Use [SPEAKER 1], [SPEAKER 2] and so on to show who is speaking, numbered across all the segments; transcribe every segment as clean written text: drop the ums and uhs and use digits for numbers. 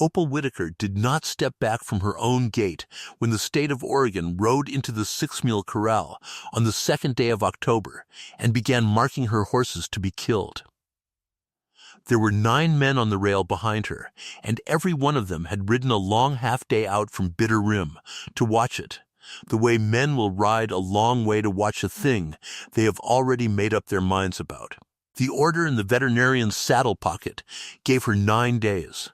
[SPEAKER 1] Opal Whitaker did not step back from her own gate when the state of Oregon rode into the 6-mule corral on the second day of October and began marking her horses to be killed. There were 9 men on the rail behind her, and every one of them had ridden a long half-day out from Bitter Rim to watch it, the way men will ride a long way to watch a thing they have already made up their minds about. The order in the veterinarian's saddle pocket gave her 9 days.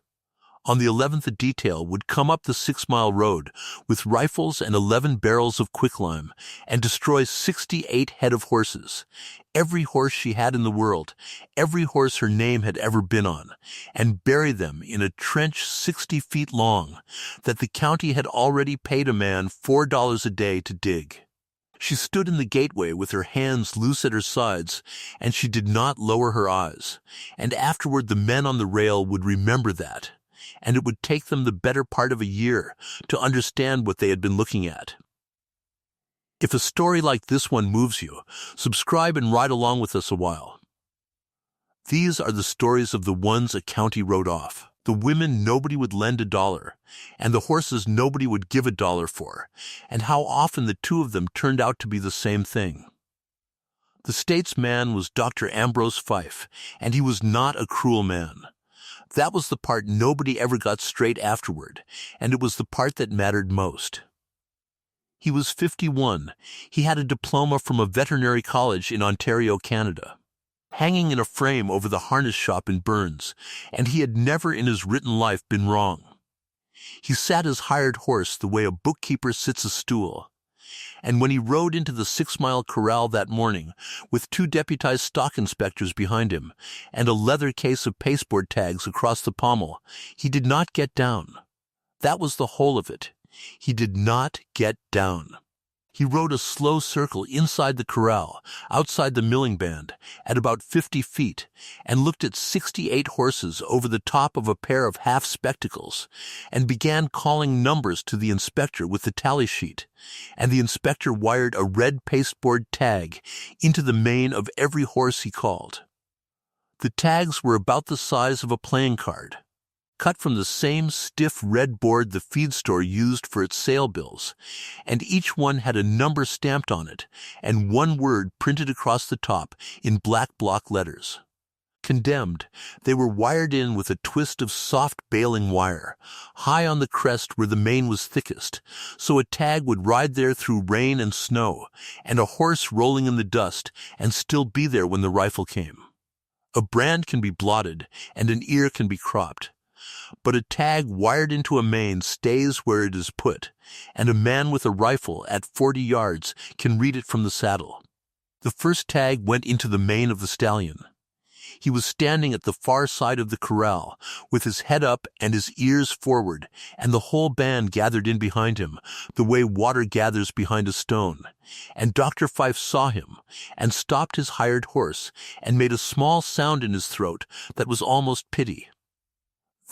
[SPEAKER 1] On the 11th, a detail would come up the 6-mile road with rifles and 11 barrels of quicklime and destroy 68 head of horses, every horse she had in the world, every horse her name had ever been on, and bury them in a trench 60 feet long that the county had already paid a man $4 a day to dig. She stood in the gateway with her hands loose at her sides, and she did not lower her eyes, and afterward the men on the rail would remember that, and it would take them the better part of a year to understand what they had been looking at. If a story like this one moves you, subscribe and ride along with us a while. These are the stories of the ones a county wrote off. The women nobody would lend $1, and the horses nobody would give $1 for, and how often the two of them turned out to be the same thing. The state's man was Dr. Ambrose Fife, and he was not a cruel man. That was the part nobody ever got straight afterward, and it was the part that mattered most. He was 51. He had a diploma from a veterinary college in Ontario, Canada, hanging in a frame over the harness shop in Burns, and he had never in his written life been wrong. He sat his hired horse the way a bookkeeper sits a stool, and when he rode into the 6-mile corral that morning with 2 deputized stock inspectors behind him and a leather case of pasteboard tags across the pommel, he did not get down. That was the whole of it. He did not get down. He rode a slow circle inside the corral, outside the milling band, at about 50 feet, and looked at 68 horses over the top of a pair of half spectacles, and began calling numbers to the inspector with the tally sheet, and the inspector wired a red pasteboard tag into the mane of every horse he called. The tags were about the size of a playing card, cut from the same stiff red board the feed store used for its sale bills, and each one had a number stamped on it and one word printed across the top in black block letters. Condemned, they were wired in with a twist of soft baling wire, high on the crest where the mane was thickest, so a tag would ride there through rain and snow, and a horse rolling in the dust, and still be there when the rifle came. A brand can be blotted, and an ear can be cropped, but a tag wired into a mane stays where it is put, and a man with a rifle at 40 yards can read it from the saddle. The first tag went into the mane of the stallion. He was standing at the far side of the corral, with his head up and his ears forward, and the whole band gathered in behind him, the way water gathers behind a stone. And Dr. Fife saw him, and stopped his hired horse, and made a small sound in his throat that was almost pity.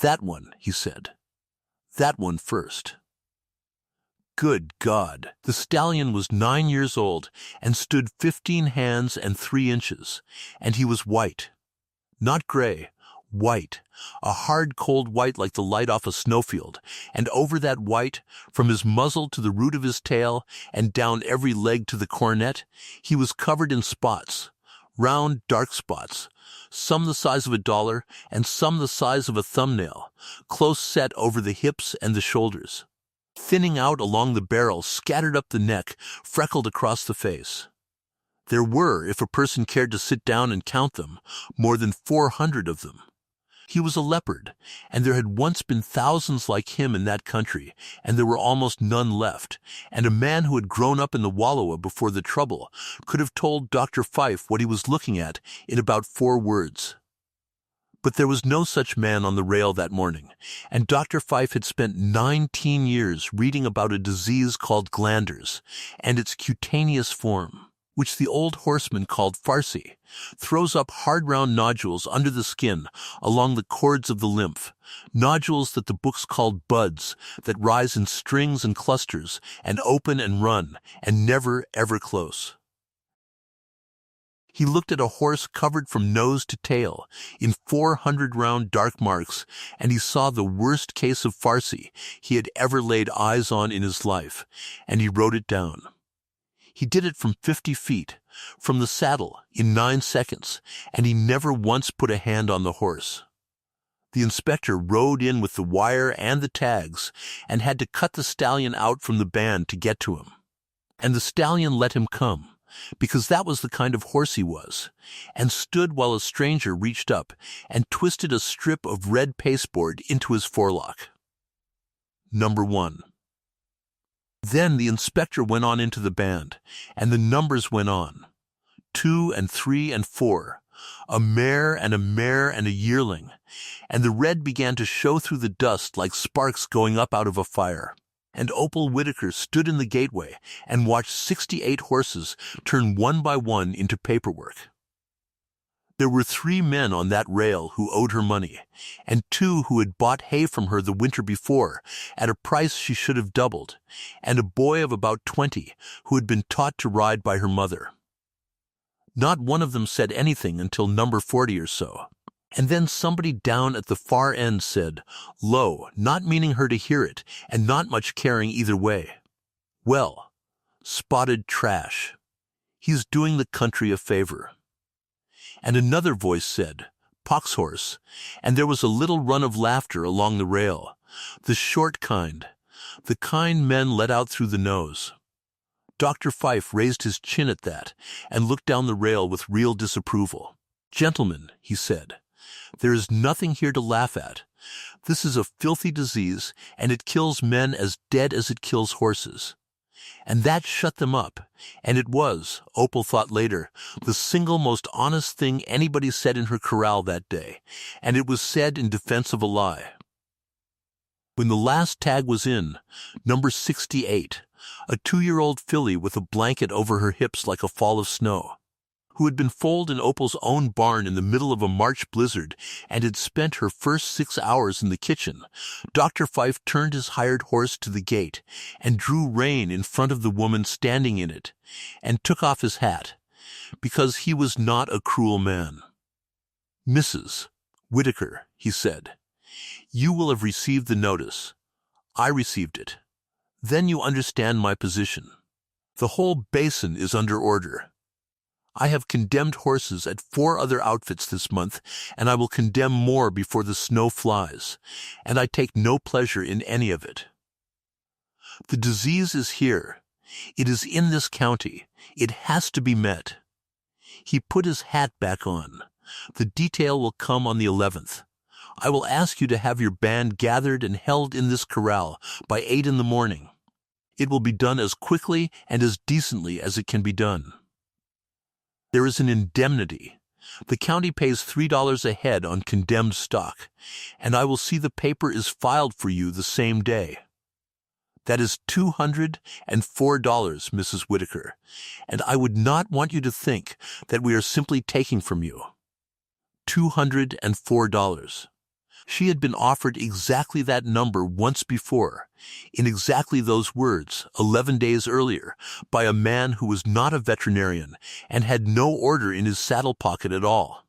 [SPEAKER 1] "That one," he said. "That one first." Good God! The stallion was 9 years old and stood 15 hands and 3 inches, and he was white. Not gray, white, a hard cold white like the light off a snowfield, and over that white, from his muzzle to the root of his tail and down every leg to the cornet, he was covered in spots, round dark spots, some the size of $1 and some the size of a thumbnail, close set over the hips and the shoulders, thinning out along the barrel, scattered up the neck, freckled across the face. There were, if a person cared to sit down and count them, more than 400 of them. He was a leopard, and there had once been thousands like him in that country, and there were almost none left, and a man who had grown up in the Wallowa before the trouble could have told Dr. Fife what he was looking at in about 4 words. But there was no such man on the rail that morning, and Dr. Fife had spent 19 years reading about a disease called glanders, and its cutaneous form, which the old horseman called farcy, throws up hard round nodules under the skin along the cords of the lymph, nodules that the books called buds, that rise in strings and clusters and open and run and never ever close. He looked at a horse covered from nose to tail in 400 round dark marks, and he saw the worst case of farcy he had ever laid eyes on in his life, and he wrote it down. He did it from 50 feet, from the saddle, in 9 seconds, and he never once put a hand on the horse. The inspector rode in with the wire and the tags and had to cut the stallion out from the band to get to him. And the stallion let him come, because that was the kind of horse he was, and stood while a stranger reached up and twisted a strip of red pasteboard into his forelock. Number 1. Then the inspector went on into the band, and the numbers went on. 2 and 3 and 4, a mare and a mare and a yearling, and the red began to show through the dust like sparks going up out of a fire. And Opal Whitaker stood in the gateway and watched 68 horses turn one by one into paperwork. There were 3 men on that rail who owed her money, and 2 who had bought hay from her the winter before at a price she should have doubled, and a boy of about 20 who had been taught to ride by her mother. Not one of them said anything until number 40 or so. And then somebody down at the far end said, low, not meaning her to hear it, and not much caring either way, "Well, spotted trash. He's doing the country a favor." And another voice said, "Poxhorse," and there was a little run of laughter along the rail, the short kind, the kind men let out through the nose. Dr. Fife raised his chin at that and looked down the rail with real disapproval. "Gentlemen," he said, "there is nothing here to laugh at. This is a filthy disease, and it kills men as dead as it kills horses." And that shut them up, and it was, Opal thought later, the single most honest thing anybody said in her corral that day, and it was said in defense of a lie. When the last tag was in, number 68, a 2-year-old filly with a blanket over her hips like a fall of snow, who had been foaled in Opal's own barn in the middle of a March blizzard and had spent her first 6 hours in the kitchen, Dr. Fife turned his hired horse to the gate and drew rein in front of the woman standing in it, and took off his hat, because he was not a cruel man. "Mrs. Whitaker," he said, "you will have received the notice. I received it. Then you understand my position. The whole basin is under order. I have condemned horses at 4 other outfits this month, and I will condemn more before the snow flies, and I take no pleasure in any of it. The disease is here. It is in this county. It has to be met." He put his hat back on. "The detail will come on the 11th. I will ask you to have your band gathered and held in this corral by 8 in the morning. It will be done as quickly and as decently as it can be done. There is an indemnity. The county pays $3 a head on condemned stock, and I will see the paper is filed for you the same day. That is $204, Mrs. Whitaker, and I would not want you to think that we are simply taking from you. $204. She had been offered exactly that number once before, in exactly those words, 11 days earlier, by a man who was not a veterinarian and had no order in his saddle pocket at all.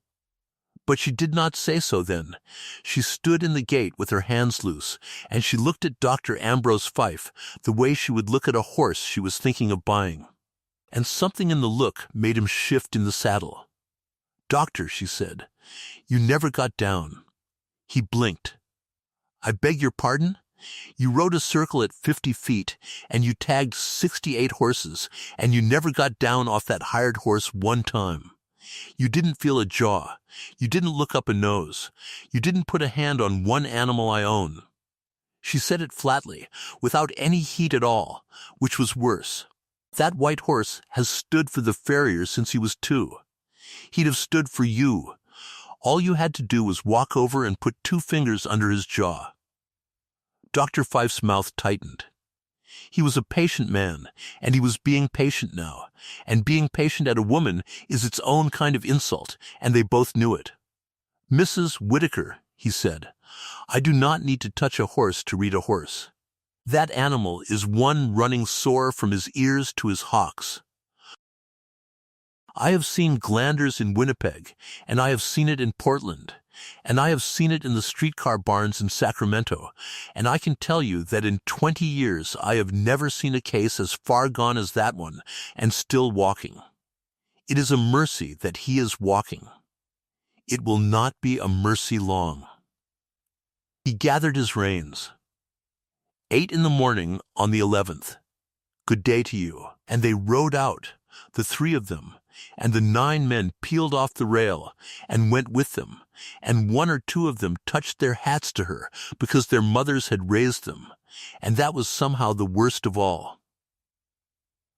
[SPEAKER 1] But she did not say so then. She stood in the gate with her hands loose, and she looked at Dr. Ambrose Fife the way she would look at a horse she was thinking of buying. And something in the look made him shift in the saddle. "Doctor," she said, "you never got down." He blinked. "I beg your pardon? You rode a circle at 50 feet, and you tagged 68 horses, and you never got down off that hired horse one time. You didn't feel a jaw. You didn't look up a nose. You didn't put a hand on one animal I own." She said it flatly, without any heat at all, which was worse. "That white horse has stood for the farrier since he was 2. He'd have stood for you. All you had to do was walk over and put 2 fingers under his jaw." Dr. Fife's mouth tightened. He was a patient man, and he was being patient now, and being patient at a woman is its own kind of insult, and they both knew it. "Mrs. Whitaker," he said, "I do not need to touch a horse to read a horse. That animal is one running sore from his ears to his hocks. I have seen glanders in Winnipeg, and I have seen it in Portland, and I have seen it in the streetcar barns in Sacramento, and I can tell you that in 20 years I have never seen a case as far gone as that one, and still walking. It is a mercy that he is walking. It will not be a mercy long. He gathered his reins. 8 in the morning on the 11th. Good day to you. And they rode out, the 3 of them, and the 9 men peeled off the rail and went with them, and 1 or 2 of them touched their hats to her because their mothers had raised them, and that was somehow the worst of all.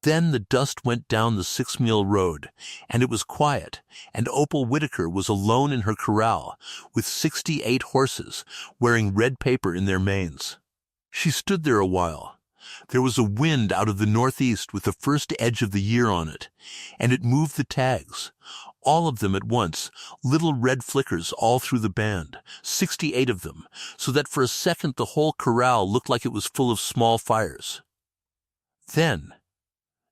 [SPEAKER 1] Then the dust went down the 6-mile road, and it was quiet, and Opal Whitaker was alone in her corral with 68 horses wearing red paper in their manes. She stood there a while. There was a wind out of the northeast with the first edge of the year on it, and it moved the tags, all of them at once, little red flickers all through the band, 68 of them, so that for a second the whole corral looked like it was full of small fires. Then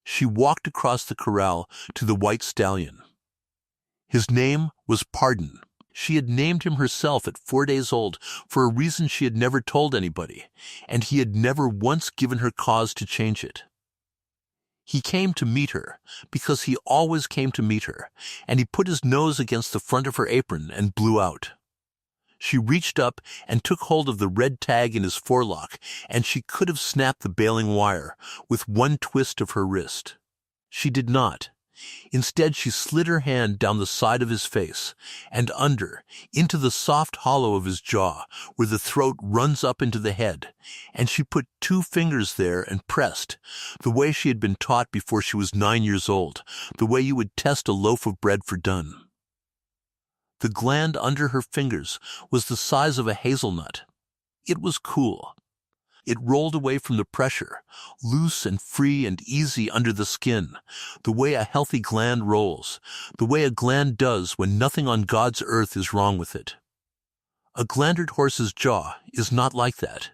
[SPEAKER 1] she walked across the corral to the white stallion. His name was Pardon. She had named him herself at 4 days old for a reason she had never told anybody, and he had never once given her cause to change it. He came to meet her, because he always came to meet her, and he put his nose against the front of her apron and blew out. She reached up and took hold of the red tag in his forelock, and she could have snapped the baling wire with one twist of her wrist. She did not. Instead, she slid her hand down the side of his face and under, into the soft hollow of his jaw, where the throat runs up into the head, and she put 2 fingers there and pressed, the way she had been taught before she was 9 years old, the way you would test a loaf of bread for done. The gland under her fingers was the size of a hazelnut. It was cool. It rolled away from the pressure, loose and free and easy under the skin, the way a healthy gland rolls, the way a gland does when nothing on God's earth is wrong with it. A glandered horse's jaw is not like that.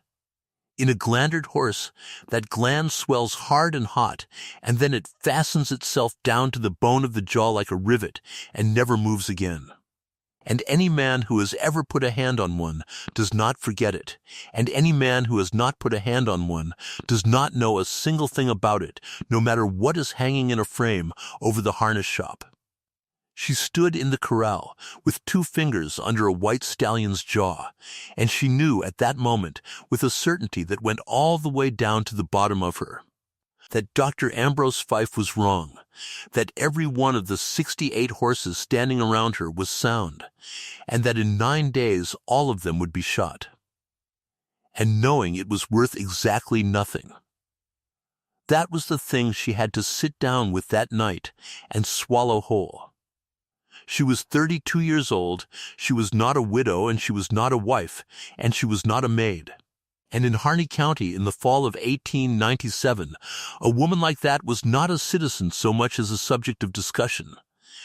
[SPEAKER 1] In a glandered horse, that gland swells hard and hot, and then it fastens itself down to the bone of the jaw like a rivet and never moves again. And any man who has ever put a hand on one does not forget it, and any man who has not put a hand on one does not know a single thing about it, no matter what is hanging in a frame over the harness shop. She stood in the corral with 2 fingers under a white stallion's jaw, and she knew at that moment, with a certainty that went all the way down to the bottom of her, that Dr. Ambrose Fife was wrong, that every one of the 68 horses standing around her was sound, and that in 9 days all of them would be shot. And knowing it was worth exactly nothing. That was the thing she had to sit down with that night and swallow whole. She was 32 years old, she was not a widow, and she was not a wife, and she was not a maid. And in Harney County in the fall of 1897, a woman like that was not a citizen so much as a subject of discussion.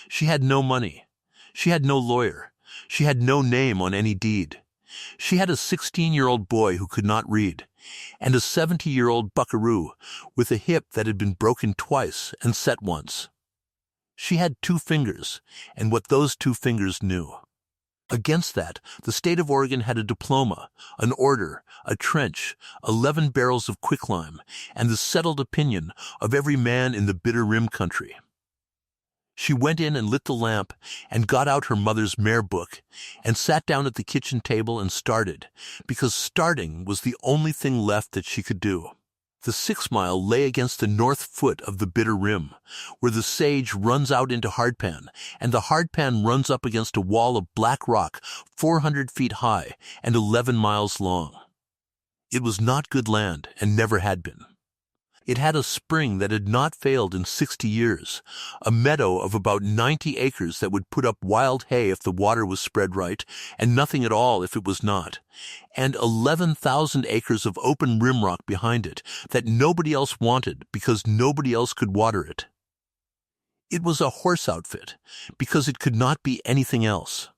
[SPEAKER 1] She had no money. She had no lawyer. She had no name on any deed. She had a 16-year-old boy who could not read, and a 70-year-old buckaroo with a hip that had been broken twice and set once. She had 2 fingers, and what those 2 fingers knew. Against that, the state of Oregon had a diploma, an order, a trench, 11 barrels of quicklime, and the settled opinion of every man in the Bitter Rim country. She went in and lit the lamp and got out her mother's mare book and sat down at the kitchen table and started, because starting was the only thing left that she could do. The 6-mile lay against the north foot of the Bitter Rim, where the sage runs out into hardpan, and the hardpan runs up against a wall of black rock 400 feet high and 11 miles long. It was not good land and never had been. It had a spring that had not failed in 60 years, a meadow of about 90 acres that would put up wild hay if the water was spread right, and nothing at all if it was not, and 11,000 acres of open rimrock behind it that nobody else wanted because nobody else could water it. It was a horse outfit because it could not be anything else.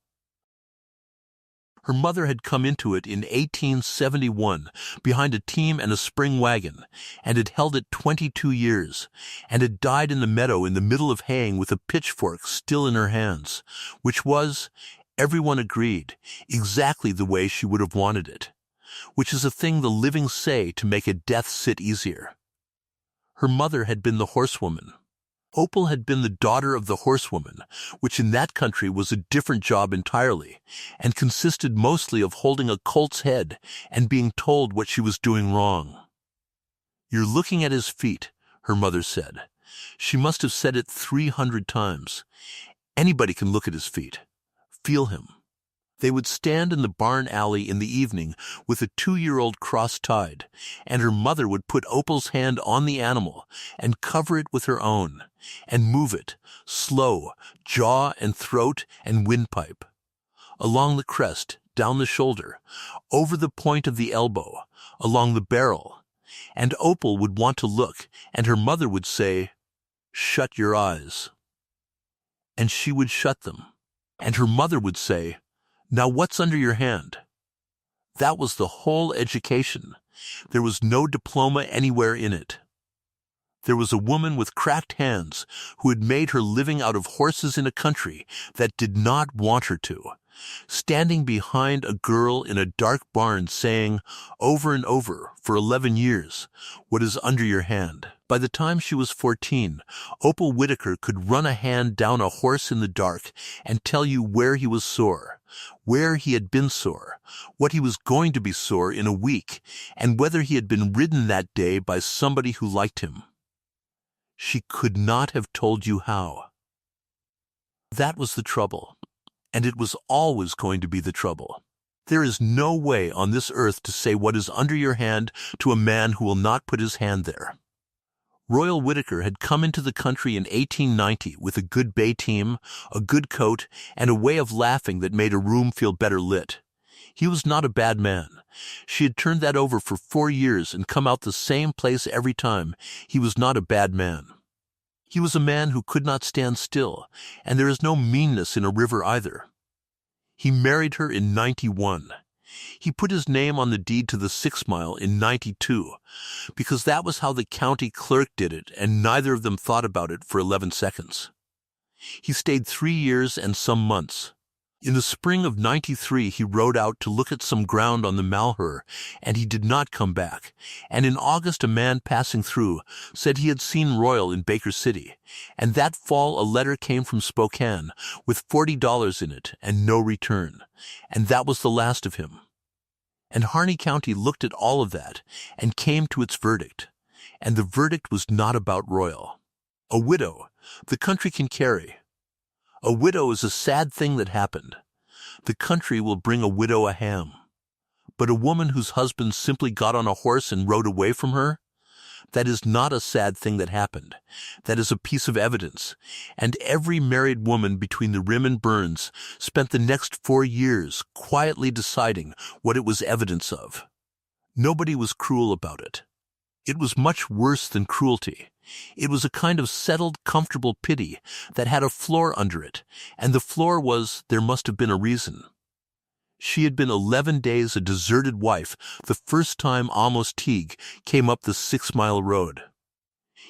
[SPEAKER 1] Her mother had come into it in 1871 behind a team and a spring wagon, and had held it 22 years, and had died in the meadow in the middle of haying with a pitchfork still in her hands, which was, everyone agreed, exactly the way she would have wanted it, which is a thing the living say to make a death sit easier. Her mother had been the horsewoman. Opal had been the daughter of the horsewoman, which in that country was a different job entirely, and consisted mostly of holding a colt's head and being told what she was doing wrong. "You're looking at his feet," her mother said. She must have said it 300 times. Anybody can look at his feet. Feel him. They would stand in the barn alley in the evening with a 2-year-old cross-tied, and her mother would put Opal's hand on the animal and cover it with her own, and move it, slow, jaw and throat and windpipe, along the crest, down the shoulder, over the point of the elbow, along the barrel, and Opal would want to look, and her mother would say, "Shut your eyes." And she would shut them, and her mother would say, "Now what's under your hand?" That was the whole education. There was no diploma anywhere in it. There was a woman with cracked hands who had made her living out of horses in a country that did not want her to, standing behind a girl in a dark barn saying, over and over, for 11 years, "What is under your hand?" By the time she was 14, Opal Whitaker could run a hand down a horse in the dark and tell you where he was sore, where he had been sore, what he was going to be sore in a week, and whether he had been ridden that day by somebody who liked him. She could not have told you how. That was the trouble, and it was always going to be the trouble. There is no way on this earth to say what is under your hand to a man who will not put his hand there. Royal Whitaker had come into the country in 1890 with a good bay team, a good coat, and a way of laughing that made a room feel better lit. He was not a bad man. She had turned that over for 4 years and come out the same place every time. He was not a bad man. He was a man who could not stand still, and there is no meanness in a river either. He married her in 91. He put his name on the deed to the 6 Mile in 92, because that was how the county clerk did it, and neither of them thought about it for 11 seconds. He stayed 3 years and some months. In the spring of 93 he rode out to look at some ground on the Malheur, and he did not come back, and in August a man passing through said he had seen Royal in Baker City, and that fall a letter came from Spokane with $40 in it and no return, and that was the last of him. And Harney County looked at all of that and came to its verdict, and the verdict was not about Royal. A widow, the country can carry. A widow is a sad thing that happened. The country will bring a widow a ham. But a woman whose husband simply got on a horse and rode away from her? That is not a sad thing that happened. That is a piece of evidence. And every married woman between the Rim and Burns spent the next 4 years quietly deciding what it was evidence of. Nobody was cruel about it. It was much worse than cruelty. It was a kind of settled, comfortable pity that had a floor under it, and the floor was, there must have been a reason. She had been 11 days a deserted wife the first time Amos Teague came up the 6 Mile road.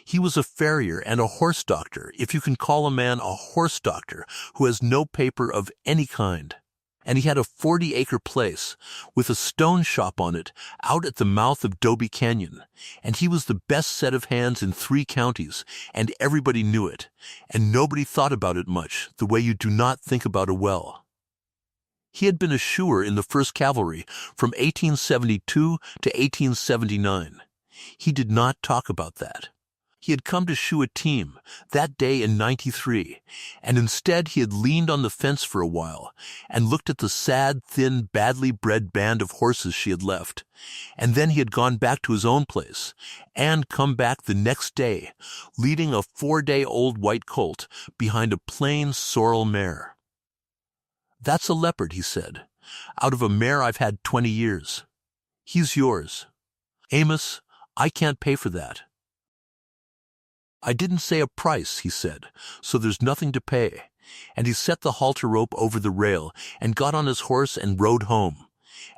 [SPEAKER 1] He was a farrier and a horse doctor, if you can call a man a horse doctor who has no paper of any kind. And he had a 40-acre place with a stone shop on it out at the mouth of Dobie Canyon, and he was the best set of hands in 3 counties, and everybody knew it, and nobody thought about it much, the way you do not think about a well. He had been a shoer in the 1st Cavalry from 1872 to 1879. He did not talk about that. He had come to shoe a team that day in 93, and instead he had leaned on the fence for a while and looked at the sad, thin, badly bred band of horses she had left, and then he had gone back to his own place and come back the next day, leading a 4-day-old white colt behind a plain sorrel mare. "That's a leopard," he said, "out of a mare I've had 20 years. He's yours. Amos, I can't pay for that." "I didn't say a price," he said, "so there's nothing to pay. and he set the halter rope over the rail and got on his horse and rode home.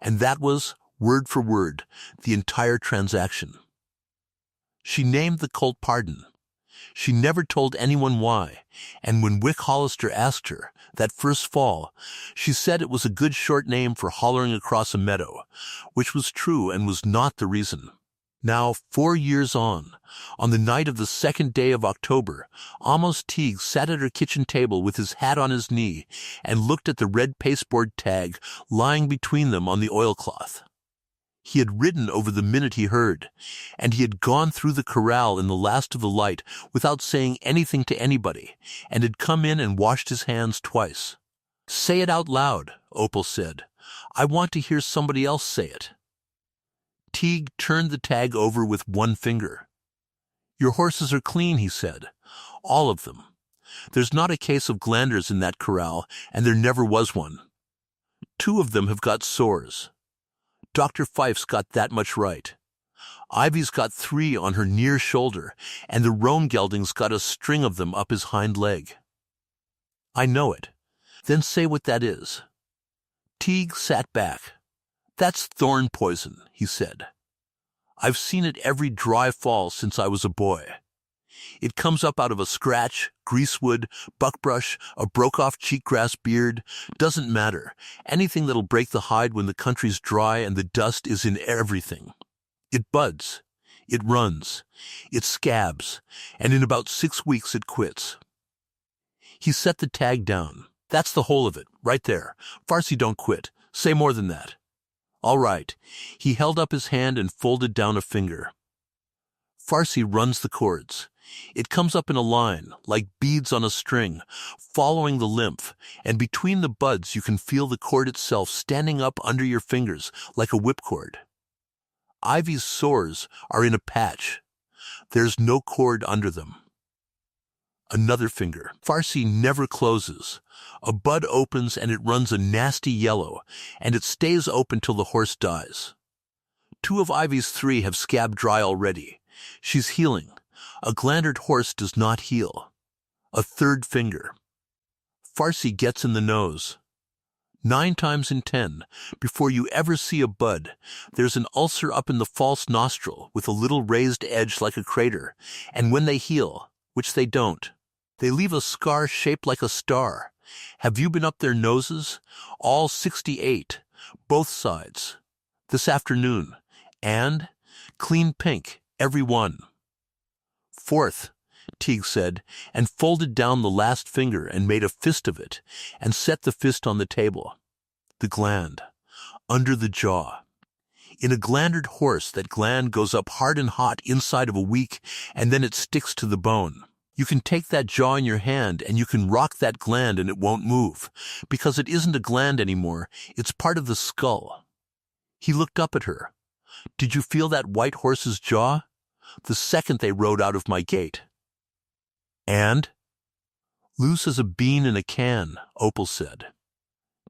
[SPEAKER 1] And that was, word for word, the entire transaction. She named the colt Pardon. She never told anyone why, and when Wick Hollister asked her, that first fall, she said it was a good short name for hollering across a meadow, which was true and was not the reason. Now, 4 years on the night of the second day of October, Amos Teague sat at her kitchen table with his hat on his knee and looked at the red pasteboard tag lying between them on the oilcloth. He had ridden over the minute he heard, and he had gone through the corral in the last of the light without saying anything to anybody, and had come in and washed his hands twice. "Say it out loud," Opal said. "I want to hear somebody else say it." Teague turned the tag over with one finger. "Your horses are clean," he said. "All of them. There's not a case of glanders in that corral, and there never was one. 2 of them have got sores. Dr. Fife's got that much right. Ivy's got 3 on her near shoulder, and the roan gelding's got a string of them up his hind leg." "I know it." "Then say what that is." Teague sat back. "That's thorn poison," he said. "I've seen it every dry fall since I was a boy. It comes up out of a scratch, greasewood, buckbrush, a broke-off cheekgrass beard, doesn't matter. Anything that'll break the hide when the country's dry and the dust is in everything. It buds, it runs, it scabs, and in about 6 weeks it quits." He set the tag down. "That's the whole of it, right there. Farcy don't quit. Say more than that." "All right." He held up his hand and folded down a finger. "Farcy runs the cords. It comes up in a line, like beads on a string, following the lymph, and between the buds you can feel the cord itself standing up under your fingers like a whipcord. Ivy's sores are in a patch. There's no cord under them." Another finger. "Farcy never closes. A bud opens and it runs a nasty yellow, and it stays open till the horse dies. 2 of Ivy's 3 have scabbed dry already. She's healing. A glandered horse does not heal." A third finger. "Farcy gets in the nose. 9 times in 10, before you ever see a bud, there's an ulcer up in the false nostril with a little raised edge like a crater, and when they heal, which they don't, they leave a scar shaped like a star. Have you been up their noses? All 68, both sides, this afternoon, and clean pink, every one." "Fourth," Teague said, and folded down the last finger and made a fist of it, and set the fist on the table. "The gland, under the jaw. In a glandered horse, that gland goes up hard and hot inside of a week, and then it sticks to the bone. You can take that jaw in your hand and you can rock that gland and it won't move, because it isn't a gland anymore, it's part of the skull." He looked up at her. "Did you feel that white horse's jaw? The second they rode out of my gate." "And?" "Loose as a bean in a can," Opal said.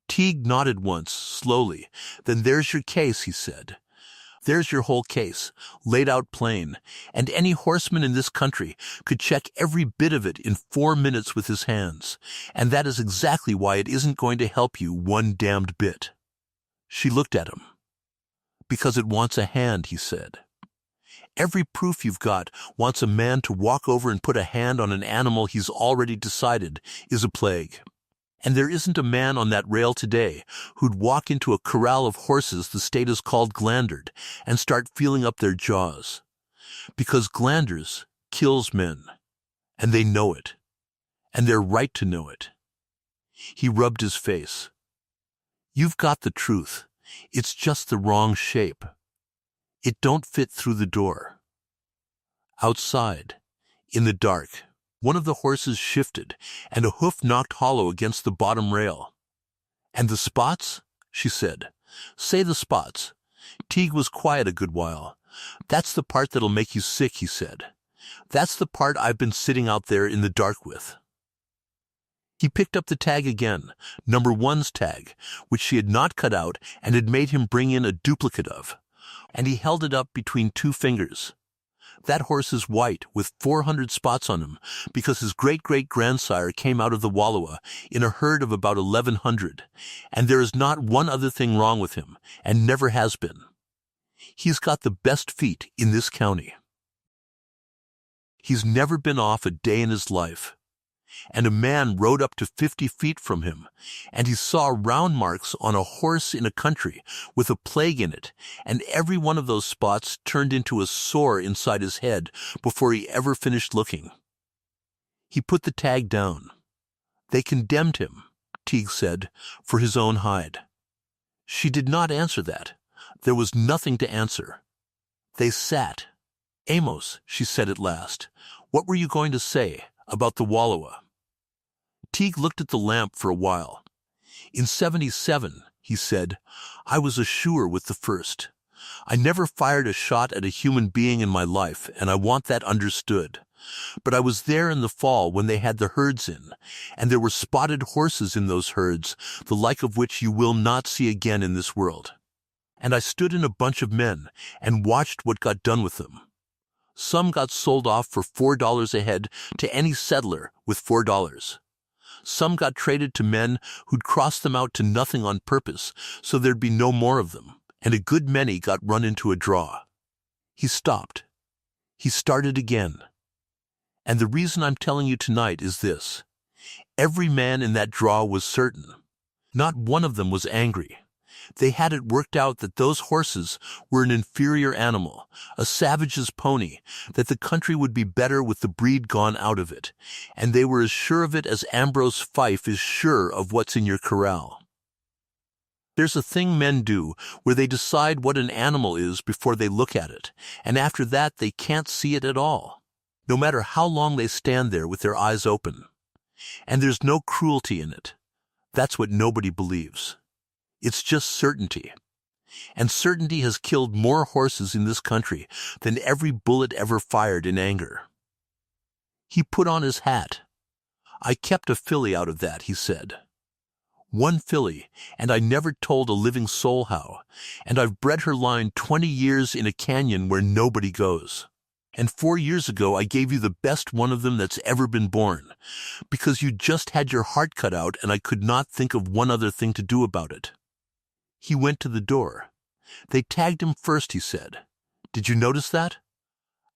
[SPEAKER 1] Teague nodded once, slowly. "Then there's your case," he said. "There's your whole case, laid out plain, and any horseman in this country could check every bit of it in 4 minutes with his hands, and that is exactly why it isn't going to help you one damned bit." She looked at him. "Because it wants a hand," he said. "Every proof you've got wants a man to walk over and put a hand on an animal he's already decided is a plague. And there isn't a man on that rail today who'd walk into a corral of horses the state has called glandered and start feeling up their jaws. Because glanders kills men, and they know it, and they're right to know it." He rubbed his face. "You've got the truth. It's just the wrong shape. It don't fit through the door." Outside, in the dark, one of the horses shifted, and a hoof knocked hollow against the bottom rail. "And the spots?" she said. "Say the spots." Teague was quiet a good while. "That's the part that'll make you sick," he said. "That's the part I've been sitting out there in the dark with." He picked up the tag again, number 1's tag, which she had not cut out and had made him bring in a duplicate of, and he held it up between 2 fingers. That horse is white with 400 spots on him because his great-great-grandsire came out of the Wallowa in a herd of about 1,100, and there is not one other thing wrong with him, and never has been. He's got the best feet in this county. He's never been off a day in his life. And a man rode up to 50 feet from him, and he saw round marks on a horse in a country with a plague in it, and every one of those spots turned into a sore inside his head before he ever finished looking. He put the tag down. They condemned him, Teague said, for his own hide. She did not answer that. There was nothing to answer. They sat. Amos, she said at last, what were you going to say about the Wallowa? Teague looked at the lamp for a while. In 77, he said, I was a shoer with the first. I never fired a shot at a human being in my life, and I want that understood. But I was there in the fall when they had the herds in, and there were spotted horses in those herds, the like of which you will not see again in this world. And I stood in a bunch of men and watched what got done with them. Some got sold off for $4 a head to any settler with $4. Some got traded to men who'd crossed them out to nothing on purpose so there'd be no more of them, and a good many got run into a draw. He stopped. He started again. And the reason I'm telling you tonight is this. Every man in that draw was certain. Not one of them was angry. They had it worked out that those horses were an inferior animal, a savage's pony, that the country would be better with the breed gone out of it, and they were as sure of it as Ambrose Fife is sure of what's in your corral. There's a thing men do where they decide what an animal is before they look at it, and after that they can't see it at all, no matter how long they stand there with their eyes open. And there's no cruelty in it. That's what nobody believes. It's just certainty. And certainty has killed more horses in this country than every bullet ever fired in anger. He put on his hat. I kept a filly out of that, he said. One filly, and I never told a living soul how, and I've bred her line 20 years in a canyon where nobody goes. And 4 years ago I gave you the best one of them that's ever been born, because you just had your heart cut out and I could not think of one other thing to do about it. He went to the door. They tagged him first, he said. Did you notice that?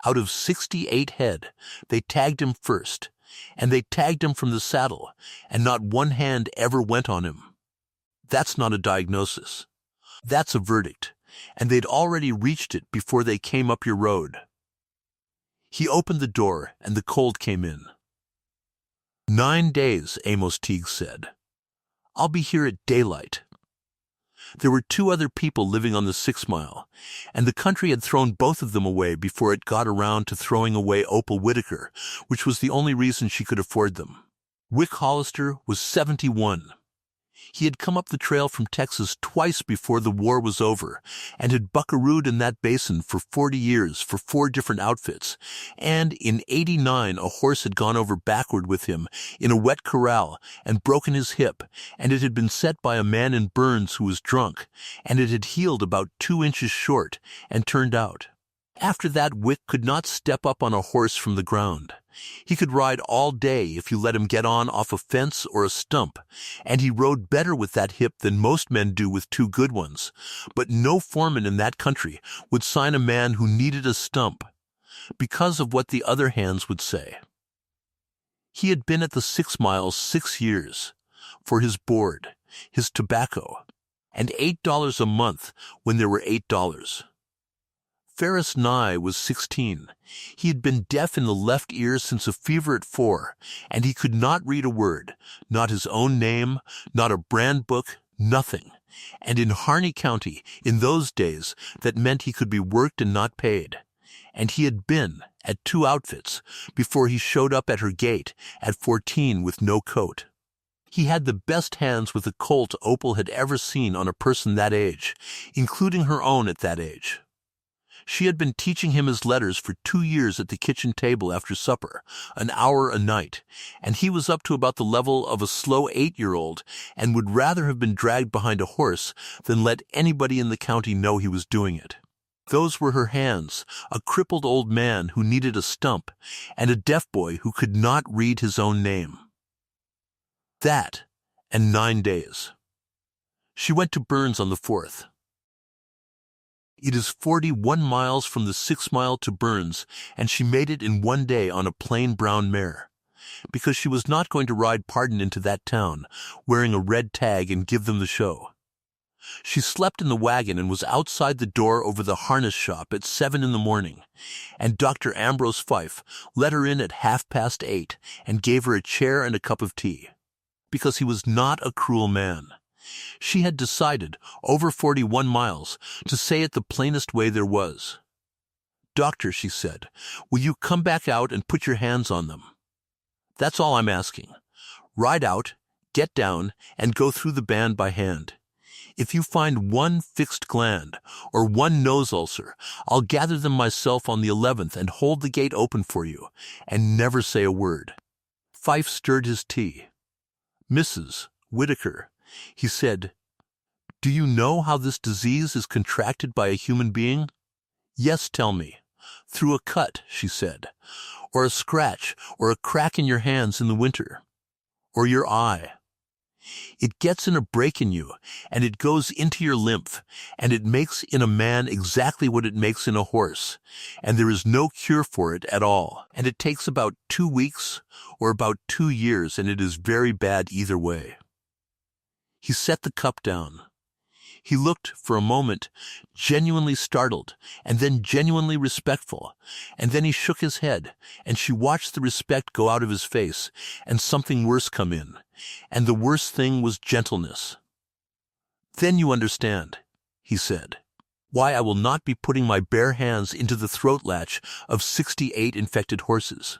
[SPEAKER 1] Out of 68 head, they tagged him first, and they tagged him from the saddle, and not one hand ever went on him. That's not a diagnosis. That's a verdict, and they'd already reached it before they came up your road. He opened the door, and the cold came in. 9 days, Amos Teague said. I'll be here at daylight. There were 2 other people living on the 6 Mile, and the country had thrown both of them away before it got around to throwing away Opal Whitaker, which was the only reason she could afford them. Wick Hollister was 71. He had come up the trail from Texas twice before the war was over, and had buckarooed in that basin for 40 years for 4 different outfits, and in '89 a horse had gone over backward with him in a wet corral and broken his hip, and it had been set by a man in Burns who was drunk, and it had healed about 2 inches short and turned out. After that, Wick could not step up on a horse from the ground. He could ride all day if you let him get on off a fence or a stump, and he rode better with that hip than most men do with 2 good ones. But no foreman in that country would sign a man who needed a stump, because of what the other hands would say. He had been at the 6 Miles 6 years, for his board, his tobacco, and $8 a month when there were $8. Ferris Nye was 16. He had been deaf in the left ear since a fever at 4, and he could not read a word, not his own name, not a brand book, nothing. And in Harney County, in those days, that meant he could be worked and not paid. And he had been at 2 outfits before he showed up at her gate at 14 with no coat. He had the best hands with a colt Opal had ever seen on a person that age, including her own at that age. She had been teaching him his letters for 2 years at the kitchen table after supper, an hour a night, and he was up to about the level of a slow 8-year-old and would rather have been dragged behind a horse than let anybody in the county know he was doing it. Those were her hands, a crippled old man who needed a stump, and a deaf boy who could not read his own name. That, and 9 days. She went to Burns on the 4th. It is 41 miles from the 6 mile to Burns, and she made it in 1 day on a plain brown mare, because she was not going to ride Pardon into that town, wearing a red tag and give them the show. She slept in the wagon and was outside the door over the harness shop at 7 in the morning, and Dr. Ambrose Fife let her in at 8:30 and gave her a chair and a cup of tea, because he was not a cruel man. She had decided, over 41 miles, to say it the plainest way there was. "Doctor," she said, "will you come back out and put your hands on them? That's all I'm asking. Ride out, get down, and go through the band by hand. If you find one fixed gland, or one nose ulcer, I'll gather them myself on the 11th and hold the gate open for you, and never say a word." Fife stirred his tea. "Mrs. Whitaker," he said, "do you know how this disease is contracted by a human being?" "Yes, tell me." "Through a cut," she said, "or a scratch, or a crack in your hands in the winter, or your eye. It gets in a break in you, and it goes into your lymph, and it makes in a man exactly what it makes in a horse, and there is no cure for it at all, and it takes about 2 weeks, or about 2 years, and it is very bad either way." He set the cup down. He looked, for a moment, genuinely startled, and then genuinely respectful, and then he shook his head, and she watched the respect go out of his face, and something worse come in, and the worst thing was gentleness. "Then you understand," he said, "why I will not be putting my bare hands into the throat latch of 68 infected horses.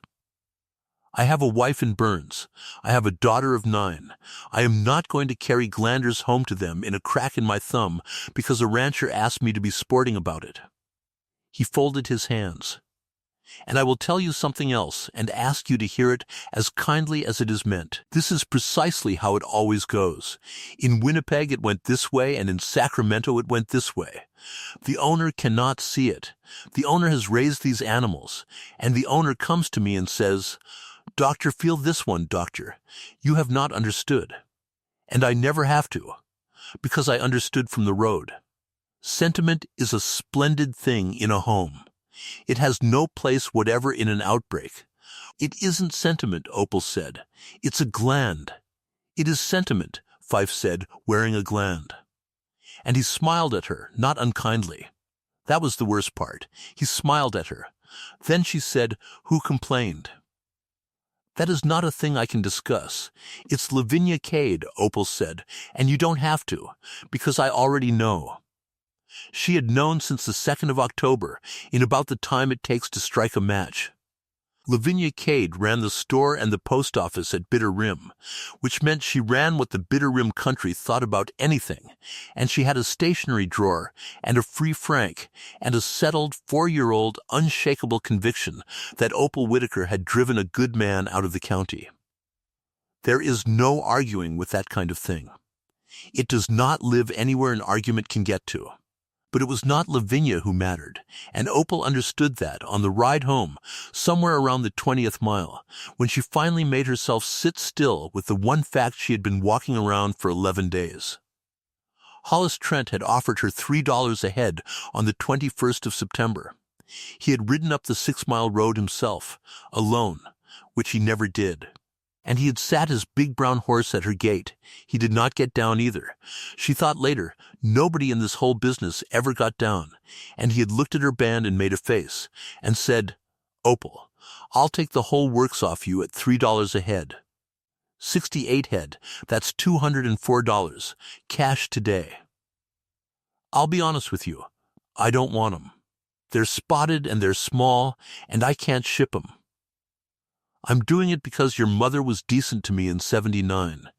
[SPEAKER 1] I have a wife in Burns. I have a daughter of 9. I am not going to carry glanders home to them in a crack in my thumb because a rancher asked me to be sporting about it." He folded his hands. "And I will tell you something else and ask you to hear it as kindly as it is meant. This is precisely how it always goes. In Winnipeg it went this way, and in Sacramento it went this way. The owner cannot see it. The owner has raised these animals, and the owner comes to me and says, 'Doctor, feel this one, doctor. You have not understood.' And I never have to, because I understood from the road. Sentiment is a splendid thing in a home. It has no place whatever in an outbreak. It isn't sentiment," Opal said. "It's a gland." "It is sentiment," Fife said, wearing a gland. And he smiled at her, not unkindly. That was the worst part. He smiled at her. Then she said, "Who complained?" "That is not a thing I can discuss. It's Lavinia Cade," Opal said, "and you don't have to, because I already know." She had known since the 2nd of October, in about the time it takes to strike a match. Lavinia Cade ran the store and the post office at Bitter Rim, which meant she ran what the Bitter Rim country thought about anything, and she had a stationery drawer and a free franc and a settled 4-year-old unshakable conviction that Opal Whitaker had driven a good man out of the county. There is no arguing with that kind of thing. It does not live anywhere an argument can get to. But it was not Lavinia who mattered, and Opal understood that on the ride home, somewhere around the 20th mile, when she finally made herself sit still with the one fact she had been walking around for 11 days. Hollis Trent had offered her $3 a head on the 21st of September. He had ridden up the 6-mile road himself, alone, which he never did. And he had sat his big brown horse at her gate. He did not get down either. She thought later, nobody in this whole business ever got down, and he had looked at her band and made a face, and said, "Opal, I'll take the whole works off you at $3 a head. 68 head, that's $204, cash today. I'll be honest with you, I don't want 'em. They're spotted and they're small, and I can't ship 'em. I'm doing it because your mother was decent to me in '79,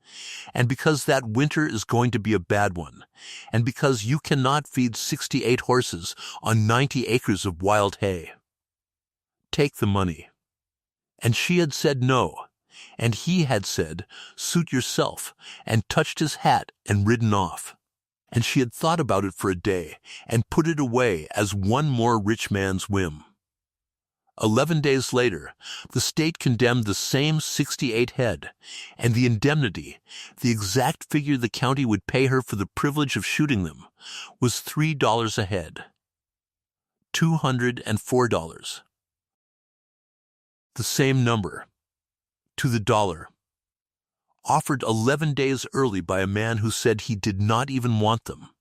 [SPEAKER 1] and because that winter is going to be a bad one, and because you cannot feed 68 horses on 90 acres of wild hay. Take the money." And she had said no, and he had said, "Suit yourself," and touched his hat and ridden off. and she had thought about it for a day and put it away as one more rich man's whim. 11 days later, the state condemned the same 68 head, and the indemnity, the exact figure the county would pay her for the privilege of shooting them, was $3 a head. $204. The same number, to the dollar, offered 11 days early by a man who said he did not even want them.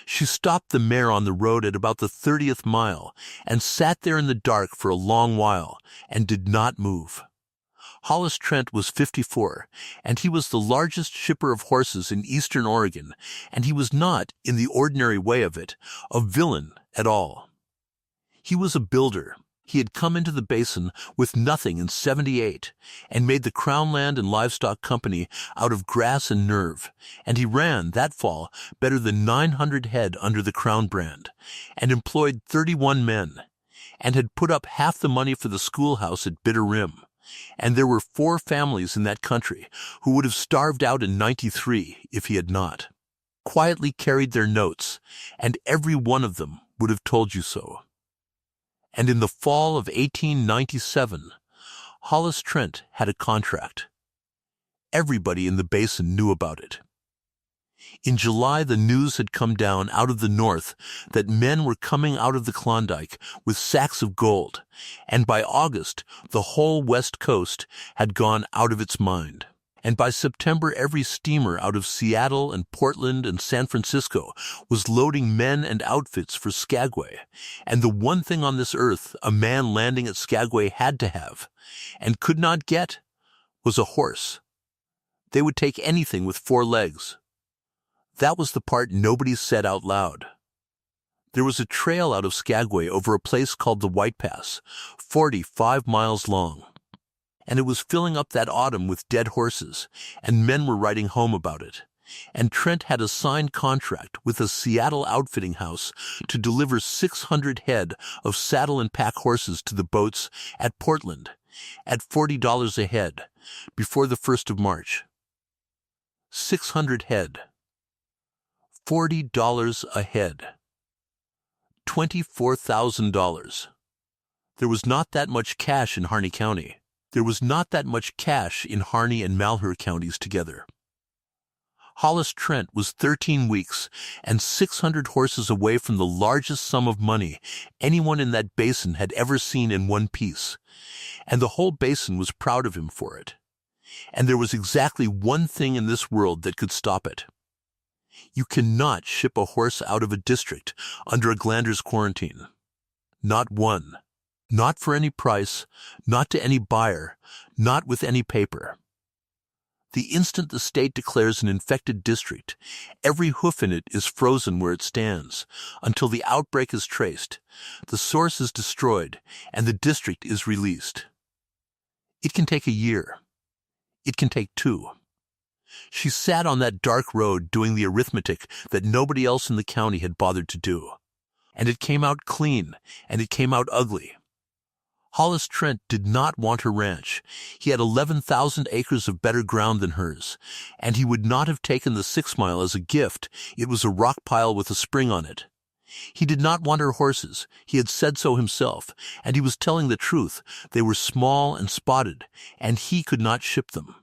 [SPEAKER 1] She stopped the mare on the road at about the 30th mile and sat there in the dark for a long while and did not move. Hollis Trent was 54, and he was the largest shipper of horses in eastern Oregon, and he was not, in the ordinary way of it, a villain at all. He was a builder. He had come into the basin with nothing in '78 and made the Crown Land and Livestock Company out of grass and nerve, and he ran, that fall, better than 900 head under the Crown brand, and employed 31 men, and had put up half the money for the schoolhouse at Bitter Rim, and there were 4 families in that country who would have starved out in '93 if he had not. Quietly carried their notes, and every one of them would have told you so. And in the fall of 1897, Hollis Trent had a contract. Everybody in the basin knew about it. In July, the news had come down out of the north that men were coming out of the Klondike with sacks of gold, and by August, the whole West Coast had gone out of its mind. And by September, every steamer out of Seattle and Portland and San Francisco was loading men and outfits for Skagway. And the one thing on this earth a man landing at Skagway had to have, and could not get, was a horse. They would take anything with 4 legs. That was the part nobody said out loud. There was a trail out of Skagway over a place called the White Pass, 45 miles long. And it was filling up that autumn with dead horses, and men were writing home about it. And Trent had a signed contract with a Seattle outfitting house to deliver 600 head of saddle and pack horses to the boats at Portland at $40 a head before the 1st of March. 600 head. $40 a head. $24,000. There was not that much cash in Harney County. There was not that much cash in Harney and Malheur counties together. Hollis Trent was 13 weeks and 600 horses away from the largest sum of money anyone in that basin had ever seen in one piece, and the whole basin was proud of him for it. And there was exactly one thing in this world that could stop it. You cannot ship a horse out of a district under a glander's quarantine. Not one. Not for any price, not to any buyer, not with any paper. The instant the state declares an infected district, every hoof in it is frozen where it stands, until the outbreak is traced, the source is destroyed, and the district is released. It can take a year. It can take 2. She sat on that dark road doing the arithmetic that nobody else in the county had bothered to do. And it came out clean, and it came out ugly. Hollis Trent did not want her ranch. He had 11,000 acres of better ground than hers, and he would not have taken the 6 mile as a gift. It was a rock pile with a spring on it. He did not want her horses. He had said so himself, and he was telling the truth. They were small and spotted, and he could not ship them.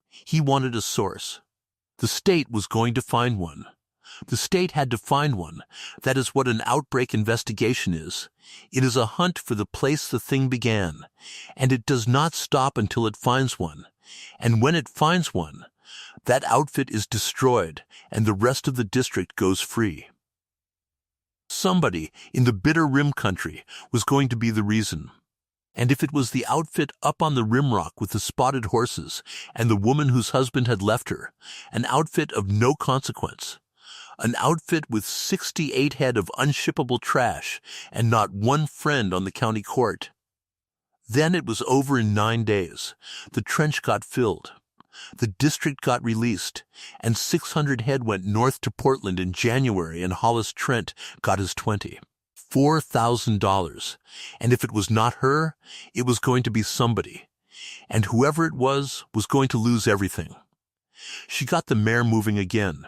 [SPEAKER 1] He wanted a source. The state was going to find one. The state had to find one. That is what an outbreak investigation is. It is a hunt for the place the thing began, and it does not stop until it finds one. And when it finds one, that outfit is destroyed, and the rest of the district goes free. Somebody in the Bitter Rim country was going to be the reason. And if it was the outfit up on the rimrock with the spotted horses and the woman whose husband had left her, an outfit of no consequence, an outfit with 68 head of unshippable trash and not one friend on the county court. Then it was over in 9 days. The trench got filled. The district got released, and 600 head went north to Portland in January, and Hollis Trent got his 20. $4,000. And if it was not her, it was going to be somebody. And whoever it was going to lose everything. She got the mare moving again.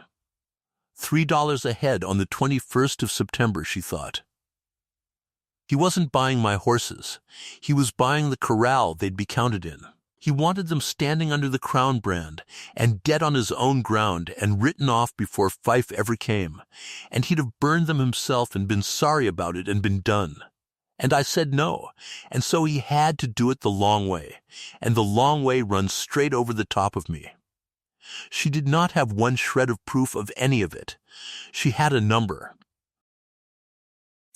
[SPEAKER 1] $3 a head on the 21st of September, she thought. He wasn't buying my horses. He was buying the corral they'd be counted in. He wanted them standing under the crown brand and dead on his own ground and written off before Fife ever came, and he'd have burned them himself and been sorry about it and been done. And I said no, and so he had to do it the long way, and the long way runs straight over the top of me. She did not have one shred of proof of any of it. She had a number.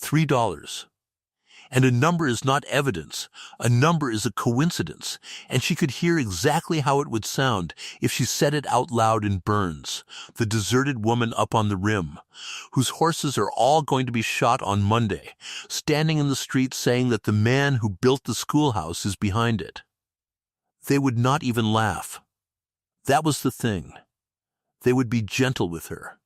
[SPEAKER 1] $3. And a number is not evidence. A number is a coincidence, and she could hear exactly how it would sound if she said it out loud in Burns, the deserted woman up on the rim, whose horses are all going to be shot on Monday, standing in the street saying that the man who built the schoolhouse is behind it. They would not even laugh. That was the thing. They would be gentle with her.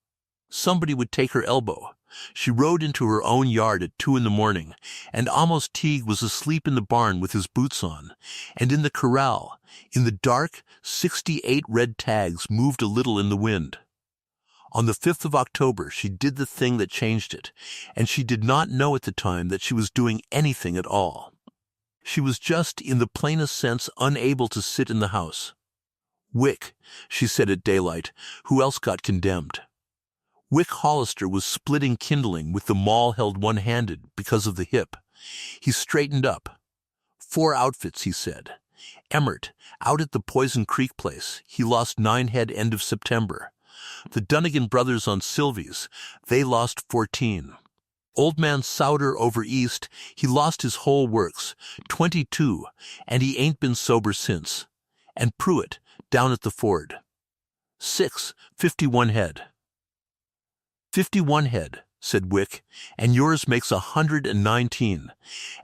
[SPEAKER 1] Somebody would take her elbow. She rode into her own yard at 2 a.m, and Amos Teague was asleep in the barn with his boots on, and in the corral, in the dark, 68 red tags moved a little in the wind. On the 5th of October, she did the thing that changed it, and she did not know at the time that she was doing anything at all. She was just, in the plainest sense, unable to sit in the house. Wick, she said at daylight, who else got condemned? Wick Hollister was splitting kindling with the maul held one-handed because of the hip. He straightened up. 4 outfits, he said. Emmert, out at the Poison Creek place, he lost 9 head end of September. The Dunnigan brothers on Sylvie's, they lost 14. Old man Souter over east, he lost his whole works, 22, and he ain't been sober since. And Pruitt, down at the ford. 6, 51 head. 51 head, said Wick, and yours makes 119,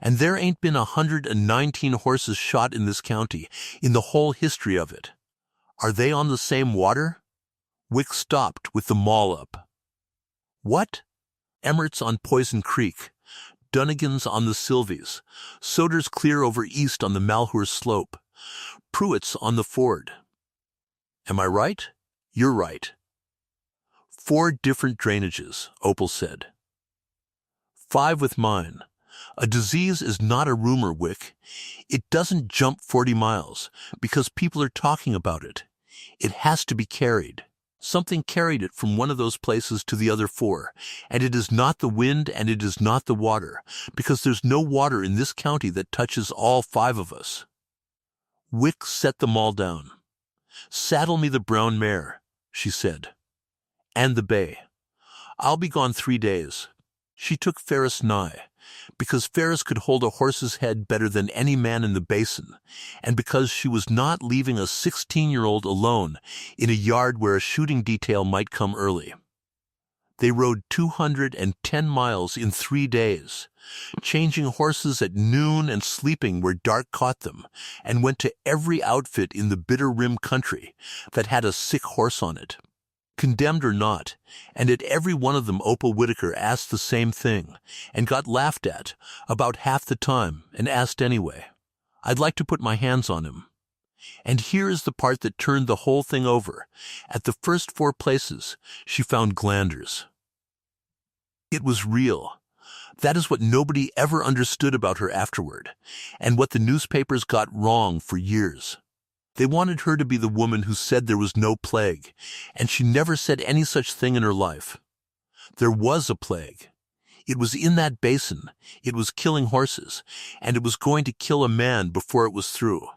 [SPEAKER 1] and there ain't been 119 horses shot in this county, in the whole history of it. Are they on the same water? Wick stopped with the maul up. What? Emmert's on Poison Creek, Dunnigan's on the Sylvies, Soder's clear over east on the Malheur slope, Pruitt's on the ford. Am I right? You're right. 4 different drainages, Opal said. 5 with mine. A disease is not a rumor, Wick. It doesn't jump 40 miles because people are talking about it. It has to be carried. Something carried it from one of those places to the other 4, and it is not the wind and it is not the water, because there's no water in this county that touches all 5 of us. Wick set them all down. Saddle me the brown mare, she said. And the bay. I'll be gone 3 days. She took Ferris nigh, because Ferris could hold a horse's head better than any man in the basin, and because she was not leaving a 16-year-old alone in a yard where a shooting detail might come early. They rode 210 miles in 3 days, changing horses at noon and sleeping where dark caught them, and went to every outfit in the Bitter Rim country that had a sick horse on it. Condemned or not, and at every one of them Opal Whitaker asked the same thing, and got laughed at about half the time, and asked anyway. I'd like to put my hands on him. And here is the part that turned the whole thing over. At the first 4 places, she found glanders. It was real. That is what nobody ever understood about her afterward, and what the newspapers got wrong for years. They wanted her to be the woman who said there was no plague, and she never said any such thing in her life. There was a plague. It was in that basin, it was killing horses, and it was going to kill a man before it was through.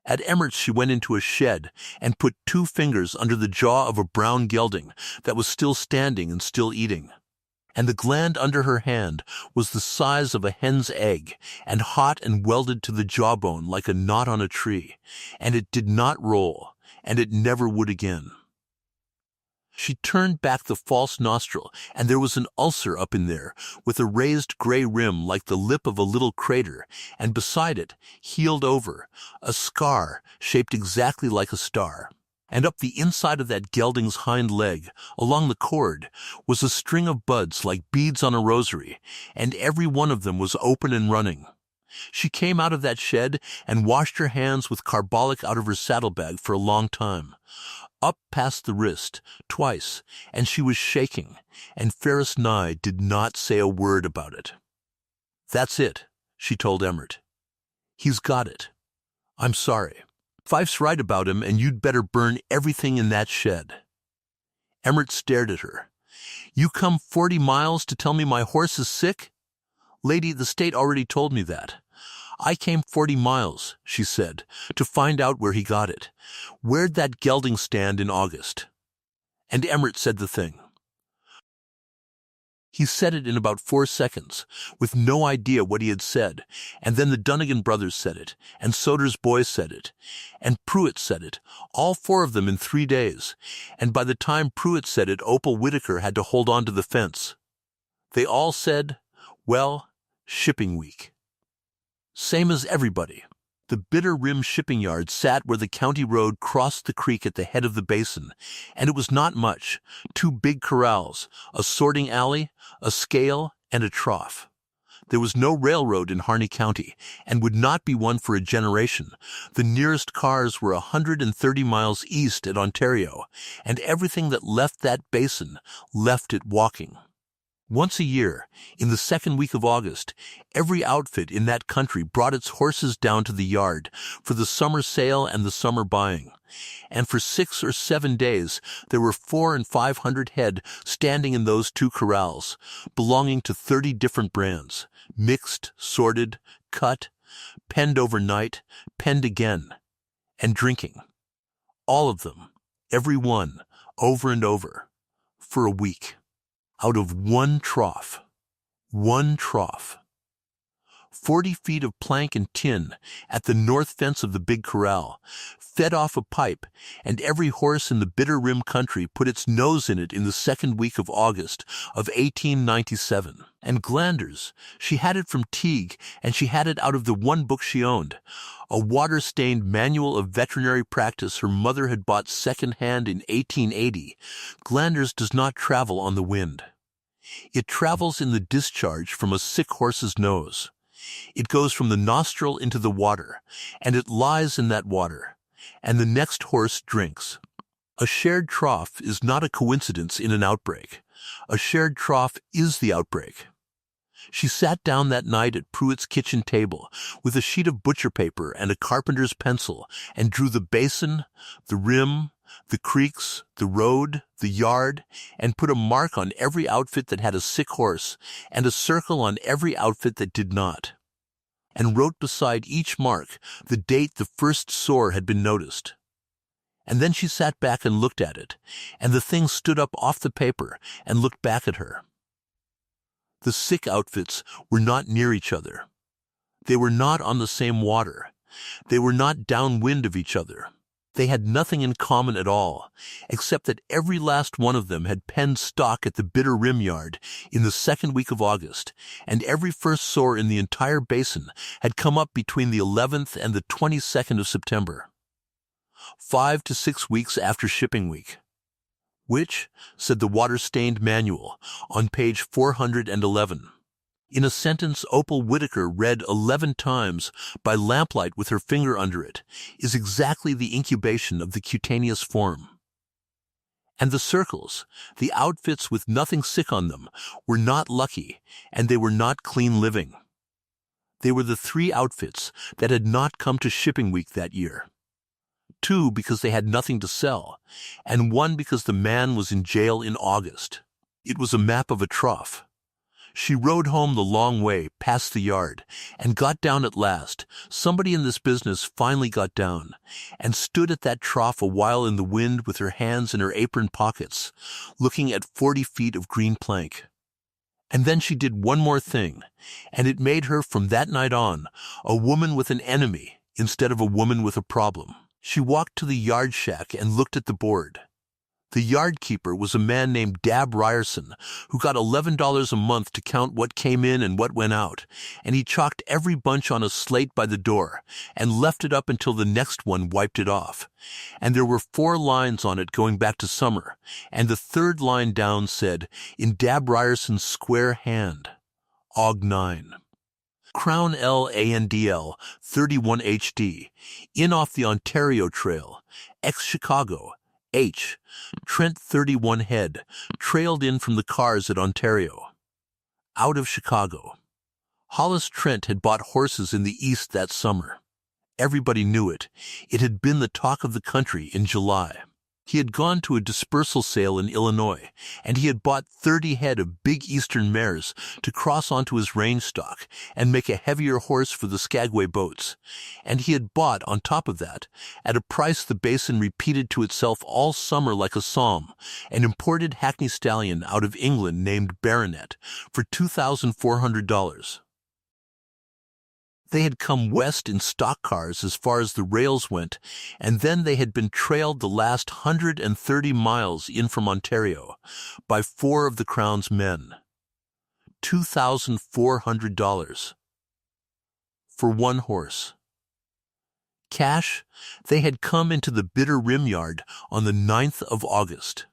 [SPEAKER 1] At Emmert's she went into a shed and put 2 fingers under the jaw of a brown gelding that was still standing and still eating. And the gland under her hand was the size of a hen's egg, and hot and welded to the jawbone like a knot on a tree, and it did not roll, and it never would again. She turned back the false nostril, and there was an ulcer up in there, with a raised gray rim like the lip of a little crater, and beside it, healed over, a scar shaped exactly like a star. And up the inside of that gelding's hind leg, along the cord, was a string of buds like beads on a rosary, and every one of them was open and running. She came out of that shed and washed her hands with carbolic out of her saddlebag for a long time. up past the wrist, twice, and she was shaking, and Ferris Nye did not say a word about it. "That's it," she told Emmert. "He's got it. I'm sorry. Fife's right about him, and you'd better burn everything in that shed." Emmert stared at her. "You come 40 miles to tell me my horse is sick?" "Lady, the state already told me that." "I came 40 miles, she said, to find out where he got it. Where'd that gelding stand in August?" And Emmert said the thing. He said it in about 4 seconds, with no idea what he had said, and then the Dunnigan brothers said it, and Soder's boy said it, and Pruitt said it, all 4 of them in 3 days, and by the time Pruitt said it, Opal Whitaker had to hold on to the fence. They all said, "Well, shipping week." Same as everybody. The Bitter Rim shipping yard sat where the county road crossed the creek at the head of the basin, and it was not much, 2 big corrals, a sorting alley, a scale, and a trough. There was no railroad in Harney County, and would not be one for a generation. The nearest cars were 130 miles east at Ontario, and everything that left that basin left it walking. Once a year, in the second week of August, every outfit in that country brought its horses down to the yard for the summer sale and the summer buying. And for 6 or 7 days, there were 400 and 500 head standing in those 2 corrals, belonging to 30 different brands, mixed, sorted, cut, penned overnight, penned again, and drinking. All of them, every one, over and over, for a week. Out of one trough. 40 feet of plank and tin at the north fence of the big corral, fed off a pipe, and every horse in the Bitter Rim country put its nose in it in the second week of August of 1897. And Glanders, she had it from Teague, and she had it out of the one book she owned, a water-stained manual of veterinary practice her mother had bought second-hand in 1880. Glanders does not travel on the wind. It travels in the discharge from a sick horse's nose. It goes from the nostril into the water, and it lies in that water, and the next horse drinks. A shared trough is not a coincidence in an outbreak. A shared trough is the outbreak. She sat down that night at Pruitt's kitchen table with a sheet of butcher paper and a carpenter's pencil and drew the basin, the rim, the creeks, the road, the yard, and put a mark on every outfit that had a sick horse and a circle on every outfit that did not, and wrote beside each mark the date the first sore had been noticed. And then she sat back and looked at it, and the thing stood up off the paper and looked back at her. The sick outfits were not near each other. They were not on the same water. They were not downwind of each other. They had nothing in common at all, except that every last one of them had penned stock at the Bitter Rim yard in the second week of August, and every first sore in the entire basin had come up between the 11th and the 22nd of September. 5 to 6 weeks after shipping week. Which, said the water-stained manual on page 411. In a sentence Opal Whitaker read 11 times by lamplight with her finger under it, is exactly the incubation of the cutaneous form. And the circles, the outfits with nothing sick on them, were not lucky, and they were not clean living. They were the 3 outfits that had not come to shipping week that year. 2 because they had nothing to sell, and 1 because the man was in jail in August. It was a map of a trough. She rode home the long way past the yard and got down at last. Somebody in this business finally got down and stood at that trough a while in the wind with her hands in her apron pockets, looking at 40 feet of green plank. And then she did one more thing, and it made her from that night on a woman with an enemy instead of a woman with a problem. She walked to the yard shack and looked at the board. The yard keeper was a man named Dab Ryerson, who got $11 a month to count what came in and what went out, and he chalked every bunch on a slate by the door and left it up until the next one wiped it off. And there were 4 lines on it going back to summer, and the 3rd line down said, in Dab Ryerson's square hand, Aug 9. Crown LANDL 31 HD, in off the Ontario Trail, ex-Chicago, H. Trent 31 head, trailed in from the cars at Ontario. Out of Chicago. Hollis Trent had bought horses in the East that summer. Everybody knew it. It had been the talk of the country in July. He had gone to a dispersal sale in Illinois, and he had bought 30 head of big eastern mares to cross onto his range stock and make a heavier horse for the Skagway boats. And he had bought, on top of that, at a price the basin repeated to itself all summer like a psalm, an imported hackney stallion out of England named Baronet for $2,400. They had come west in stock cars as far as the rails went, and then they had been trailed the last 130 miles in from Ontario by 4 of the Crown's men. $2,400 for one horse. Cash, they had come into the Bitter Rim Yard on the 9th of August,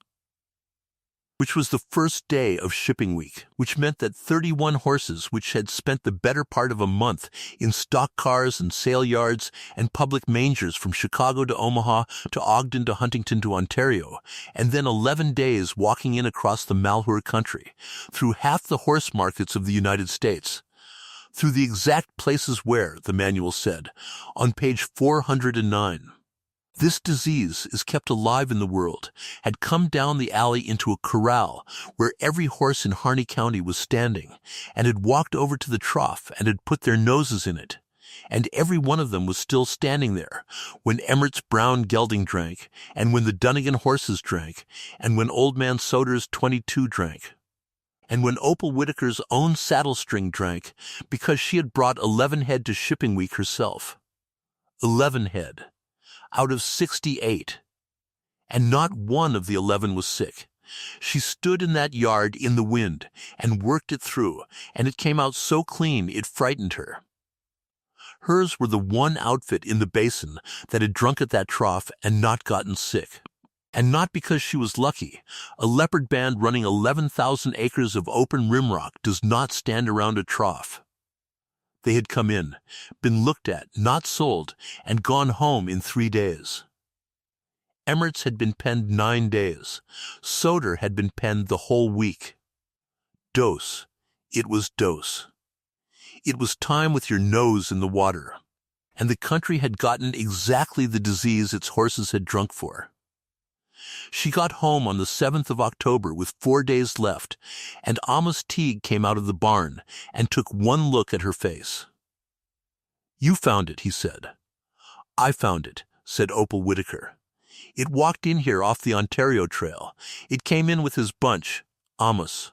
[SPEAKER 1] which was the first day of shipping week, which meant that 31 horses, which had spent the better part of a month in stock cars and sale yards and public mangers from Chicago to Omaha to Ogden to Huntington to Ontario, and then 11 days walking in across the Malheur country, through half the horse markets of the United States, through the exact places where, the manual said, on page 409, this disease is kept alive in the world, had come down the alley into a corral where every horse in Harney County was standing, and had walked over to the trough and had put their noses in it, and every one of them was still standing there when Emmert's brown gelding drank, and when the Dunnigan horses drank, and when Old Man Soder's 22 drank, and when Opal Whitaker's own saddle string drank, because she had brought 11 head to shipping week herself. 11 head. Out of 68, and not one of the 11 was sick. She stood in that yard in the wind and worked it through, and it came out so clean it frightened her. Hers were the one outfit in the basin that had drunk at that trough and not gotten sick. And not because she was lucky. A leopard band running 11,000 acres of open rimrock does not stand around a trough. They had come in, been looked at, not sold, and gone home in 3 days. Emmert's had been penned 9 days. Soder had been penned the whole week. Dose. It was dose. It was time with your nose in the water. And the country had gotten exactly the disease its horses had drunk for. She got home on the 7th of October with 4 days left, and Amos Teague came out of the barn and took one look at her face. "You found it," he said. "I found it," said Opal Whitaker. "It walked in here off the Ontario Trail. It came in with his bunch, Amos.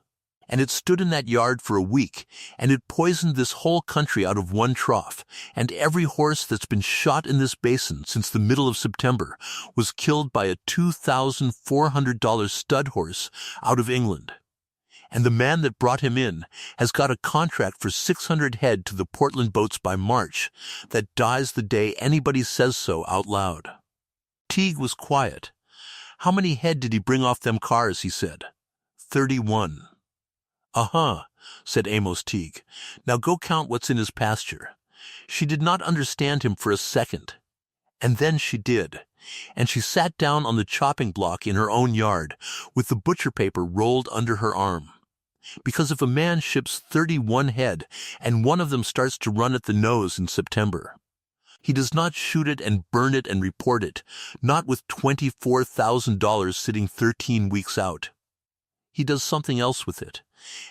[SPEAKER 1] And it stood in that yard for a week, and it poisoned this whole country out of one trough, and every horse that's been shot in this basin since the middle of September was killed by a $2,400 stud horse out of England. And the man that brought him in has got a contract for 600 head to the Portland boats by March that dies the day anybody says so out loud." Teague was quiet. "How many head did he bring off them cars?" he said. 31. "Uh-huh," said Amos Teague. "Now go count what's in his pasture." She did not understand him for a second. And then she did. And she sat down on the chopping block in her own yard, with the butcher paper rolled under her arm. Because if a man ships 31 head, and one of them starts to run at the nose in September, he does not shoot it and burn it and report it, not with $24,000 sitting 13 weeks out. He does something else with it.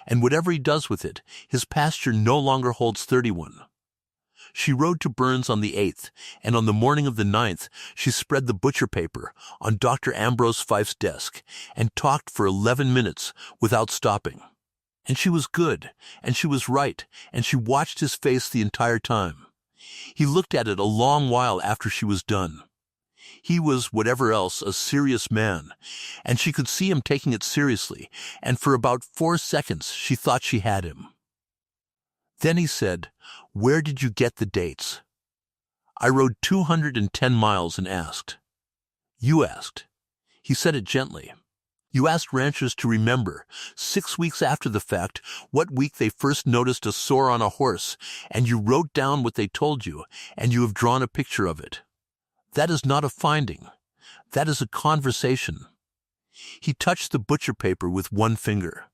[SPEAKER 1] And whatever he does with it, his pasture no longer holds 31. She rode to Burns on the 8th, and on the morning of the 9th she spread the butcher paper on Dr. Ambrose Fife's desk and talked for 11 minutes without stopping. And she was good, and she was right, and she watched his face the entire time. He looked at it a long while after she was done. He was, whatever else, a serious man, and she could see him taking it seriously, and for about 4 seconds she thought she had him. Then he said, "Where did you get the dates?" "I rode 210 miles and asked." "You asked." He said it gently. "You asked ranchers to remember, 6 weeks after the fact, what week they first noticed a sore on a horse, and you wrote down what they told you, and you have drawn a picture of it. That is not a finding. That is a conversation. He touched the butcher paper with one finger.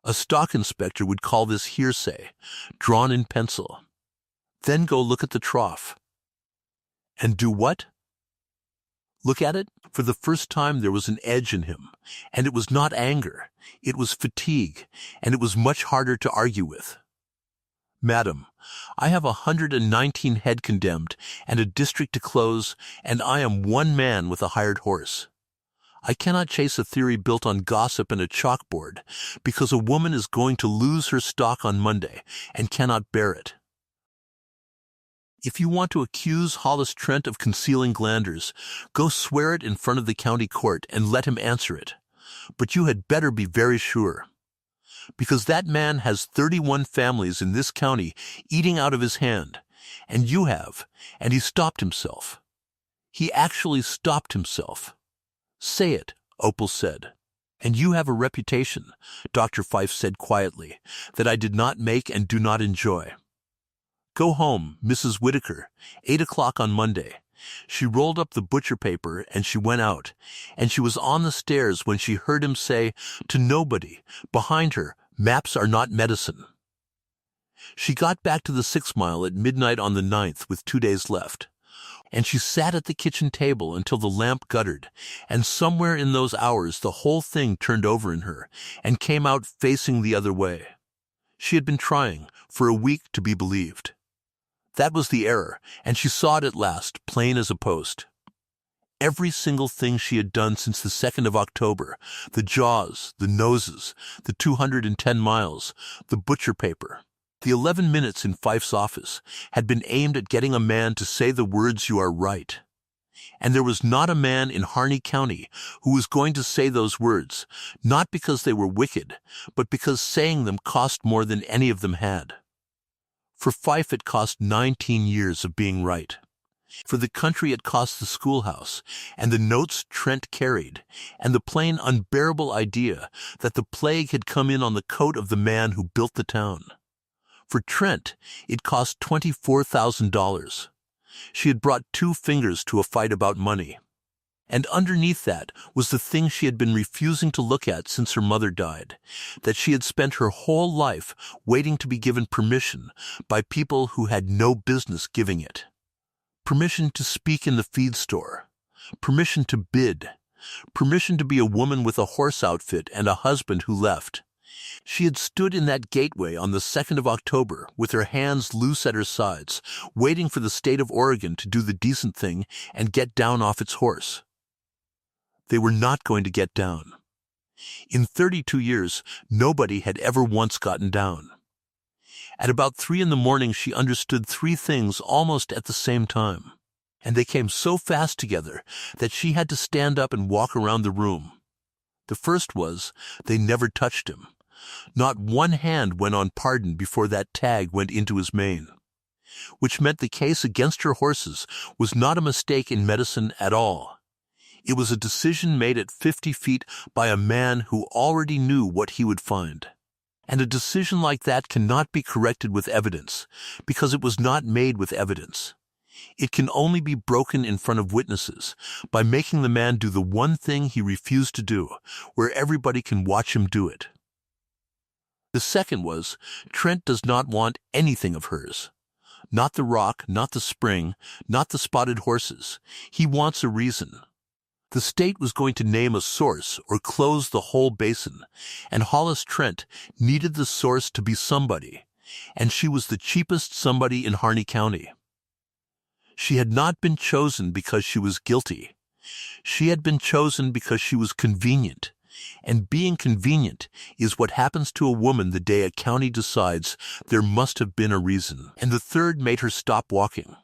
[SPEAKER 1] A stock inspector would call this hearsay, drawn in pencil. Then go look at the trough. And do what? Look at it. For the first time there was an edge in him, and it was not anger, it was fatigue, and it was much harder to argue with. Madam, I have 119 head condemned and a district to close, and I am one man with a hired horse. I cannot chase a theory built on gossip and a chalkboard, because a woman is going to lose her stock on Monday and cannot bear it. If you want to accuse Hollis Trent of concealing glanders, go swear it in front of the county court and let him answer it. But you had better be very sure. Because that man has 31 families in this county eating out of his hand, and you have, and he stopped himself. He actually stopped himself. Say it, Opal said. And you have a reputation, Dr. Fife said quietly, that I did not make and do not enjoy. Go home, Mrs. Whitaker, 8 o'clock on Monday. She rolled up the butcher paper and she went out, and she was on the stairs when she heard him say to nobody, behind her, maps are not medicine. She got back to the 6 Mile at midnight on the 9th with 2 days left, and she sat at the kitchen table until the lamp guttered, and somewhere in those hours the whole thing turned over in her and came out facing the other way. She had been trying, for a week, to be believed. That was the error, and she saw it at last, plain as a post. Every single thing she had done since the 2nd of October, the jaws, the noses, the 210 miles, the butcher paper, the 11 minutes in Fife's office, had been aimed at getting a man to say the words "you are right." And there was not a man in Harney County who was going to say those words, not because they were wicked, but because saying them cost more than any of them had. For Fife it cost 19 years of being right. For the country it cost the schoolhouse, and the notes Trent carried, and the plain unbearable idea that the plague had come in on the coat of the man who built the town. For Trent it cost $24,000. She had brought 2 fingers to a fight about money. And underneath that was the thing she had been refusing to look at since her mother died, that she had spent her whole life waiting to be given permission by people who had no business giving it. Permission to speak in the feed store, permission to bid, permission to be a woman with a horse outfit and a husband who left. She had stood in that gateway on the 2nd of October with her hands loose at her sides, waiting for the state of Oregon to do the decent thing and get down off its horse. They were not going to get down. In 32 years, nobody had ever once gotten down. At about 3 in the morning, she understood 3 things almost at the same time, and they came so fast together that she had to stand up and walk around the room. The first was, they never touched him. Not one hand went on pardon before that tag went into his mane, which meant the case against her horses was not a mistake in medicine at all. It was a decision made at 50 feet by a man who already knew what he would find. And a decision like that cannot be corrected with evidence, because it was not made with evidence. It can only be broken in front of witnesses by making the man do the one thing he refused to do, where everybody can watch him do it. The second was, Trent does not want anything of hers. Not the rock, not the spring, not the spotted horses. He wants a reason. The state was going to name a source or close the whole basin, and Hollis Trent needed the source to be somebody, and she was the cheapest somebody in Harney County. She had not been chosen because she was guilty. She had been chosen because she was convenient, and being convenient is what happens to a woman the day a county decides there must have been a reason. And the third made her stop walking.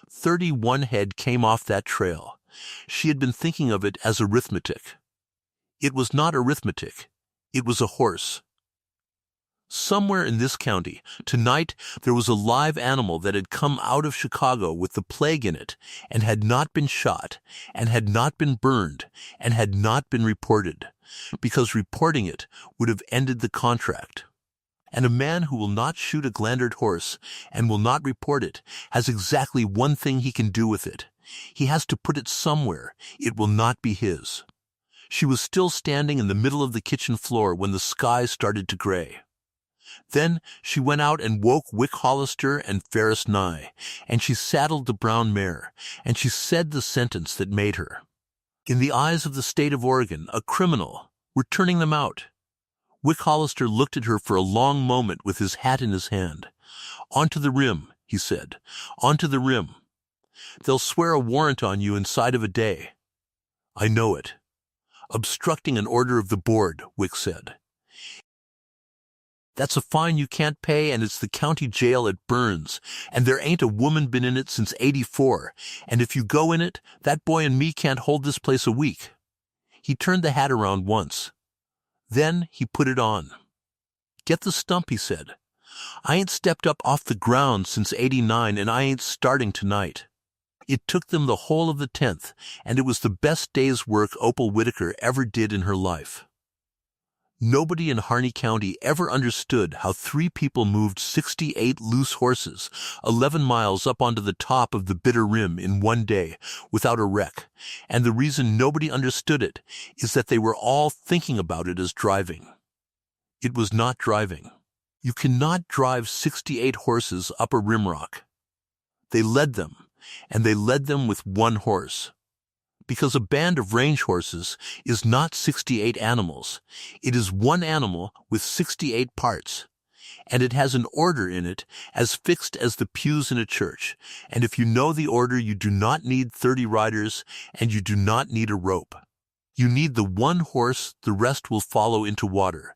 [SPEAKER 1] 31 head came off that trail. She had been thinking of it as arithmetic. It was not arithmetic. It was a horse. Somewhere in this county, tonight, there was a live animal that had come out of Chicago with the plague in it, and had not been shot, and had not been burned, and had not been reported, because reporting it would have ended the contract. And a man who will not shoot a glandered horse, and will not report it, has exactly one thing he can do with it. He has to put it somewhere. It will not be his. She was still standing in the middle of the kitchen floor when the sky started to gray. Then she went out and woke Wick Hollister and Ferris Nye, and she saddled the brown mare, and she said the sentence that made her. In the eyes of the state of Oregon, a criminal. We're turning them out. Wick Hollister looked at her for a long moment with his hat in his hand. "Onto the rim," he said. "Onto the rim. They'll swear a warrant on you inside of a day." "I know it." "Obstructing an order of the board," Wick said. "That's a fine you can't pay, and it's the county jail at Burns, and there ain't a woman been in it since '84, and if you go in it, that boy and me can't hold this place a week." He turned the hat around once. Then he put it on. "Get the stump," he said. "I ain't stepped up off the ground since '89, and I ain't starting tonight." It took them the whole of the 10th, and it was the best day's work Opal Whitaker ever did in her life. Nobody in Harney County ever understood how 3 people moved 68 loose horses 11 miles up onto the top of the Bitter Rim in one day without a wreck, and the reason nobody understood it is that they were all thinking about it as driving. It was not driving. You cannot drive 68 horses up a rimrock. They led them, and they led them with one horse. Because a band of range horses is not 68 animals. It is one animal with 68 parts. And it has an order in it as fixed as the pews in a church. And if you know the order, you do not need 30 riders, and you do not need a rope. You need the one horse, the rest will follow into water.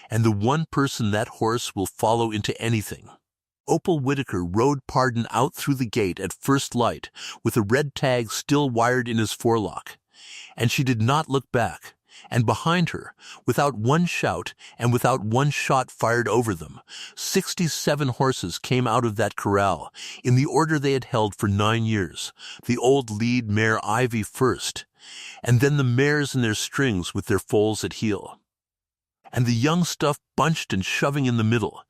[SPEAKER 1] And the one person, that horse, will follow into anything. Opal Whitaker rode Pardon out through the gate at first light with a red tag still wired in his forelock. And she did not look back. And behind her, without one shout and without one shot fired over them, 67 horses came out of that corral in the order they had held for 9 years, the old lead mare Ivy first, and then the mares in their strings with their foals at heel. And the young stuff bunched and shoving in the middle,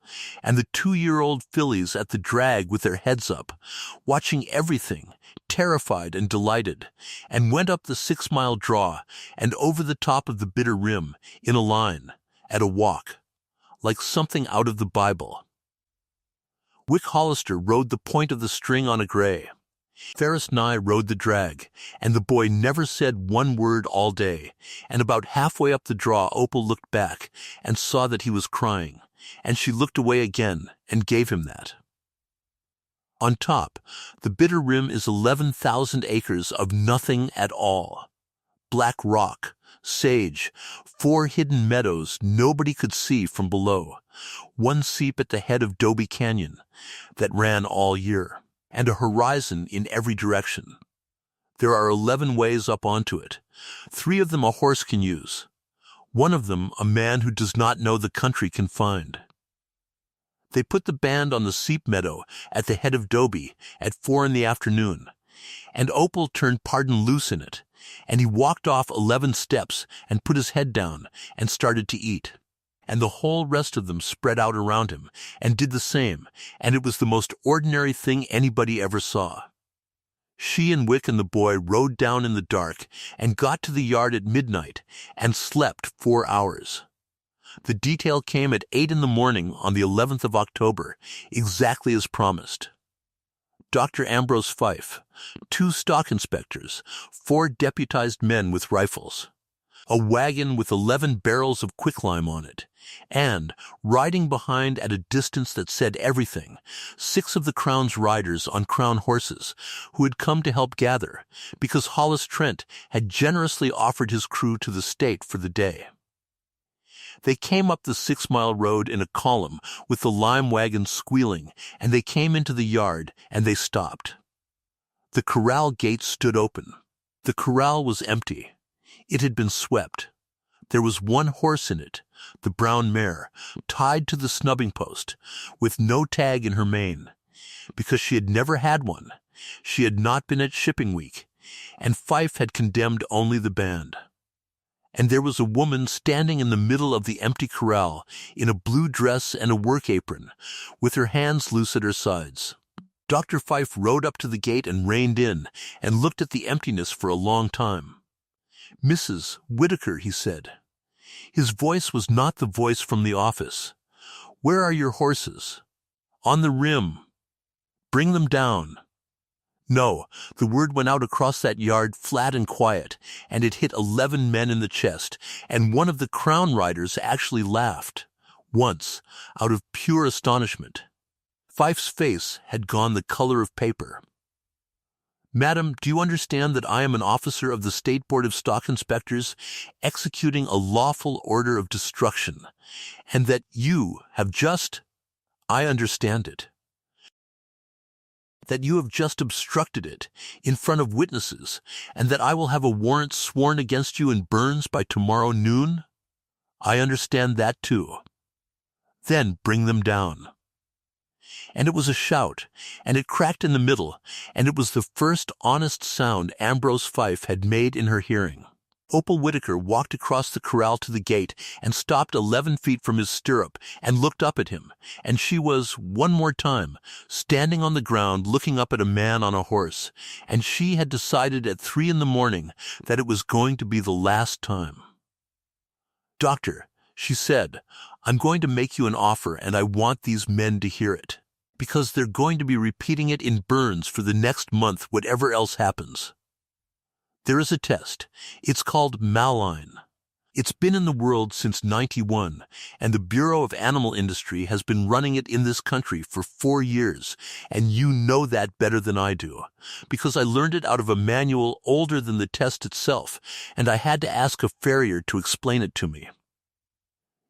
[SPEAKER 1] and the 2-year-old fillies at the drag with their heads up, watching everything, terrified and delighted, and went up the 6-mile draw and over the top of the Bitter Rim, in a line, at a walk, like something out of the Bible. Wick Hollister rode the point of the string on a gray. Ferris Nye rode the drag, and the boy never said one word all day, and about halfway up the draw Opal looked back and saw that he was crying, and she looked away again and gave him that. On top, the Bitter Rim is 11,000 acres of nothing at all. Black rock, sage, 4 hidden meadows nobody could see from below, 1 seep at the head of Dobie Canyon that ran all year, and a horizon in every direction. There are 11 ways up onto it, 3 of them a horse can use. 1 of them a man who does not know the country can find. They put the band on the seep meadow at the head of Dobie at 4 in the afternoon, and Opal turned Pardon loose in it, and he walked off 11 steps and put his head down and started to eat. And the whole rest of them spread out around him and did the same, and it was the most ordinary thing anybody ever saw. She and Wick and the boy rode down in the dark and got to the yard at midnight and slept 4 hours. The detail came at 8 in the morning on the 11th of October, exactly as promised. Dr. Ambrose Fife, 2 stock inspectors, 4 deputized men with rifles, a wagon with 11 barrels of quicklime on it, and, riding behind at a distance that said everything, 6 of the Crown's riders on Crown horses, who had come to help gather, because Hollis Trent had generously offered his crew to the state for the day. They came up the 6-mile road in a column with the lime wagon squealing, and they came into the yard, and they stopped. The corral gate stood open. The corral was empty. It had been swept. There was 1 horse in it, the brown mare, tied to the snubbing post, with no tag in her mane, because she had never had one. She had not been at shipping week, and Fife had condemned only the band. And there was a woman standing in the middle of the empty corral in a blue dress and a work apron, with her hands loose at her sides. Dr. Fife rode up to the gate and reined in, and looked at the emptiness for a long time. "Mrs. Whitaker," he said. His voice was not the voice from the office. "Where are your horses?" "On the rim." "Bring them down." No, the word went out across that yard flat and quiet, and it hit 11 men in the chest, and one of the crown riders actually laughed, once, out of pure astonishment. Fife's face had gone the color of paper. "Madam, do you understand that I am an officer of the State Board of Stock Inspectors, executing a lawful order of destruction, and that you have just—" "I understand it." "That you have just obstructed it, in front of witnesses, and that I will have a warrant sworn against you in Burns by tomorrow noon?" "I understand that too." "Then bring them down." And it was a shout, and it cracked in the middle, and it was the first honest sound Ambrose Fife had made in her hearing. Opal Whitaker walked across the corral to the gate and stopped 11 feet from his stirrup and looked up at him, and she was, one more time, standing on the ground looking up at a man on a horse, and she had decided at 3 in the morning that it was going to be the last time. "Doctor," she said, "I'm going to make you an offer, and I want these men to hear it, because they're going to be repeating it in Burns for the next month, whatever else happens. There is a test. It's called Malheur. It's been in the world since '91, and the Bureau of Animal Industry has been running it in this country for 4 years, and you know that better than I do, because I learned it out of a manual older than the test itself, and I had to ask a farrier to explain it to me.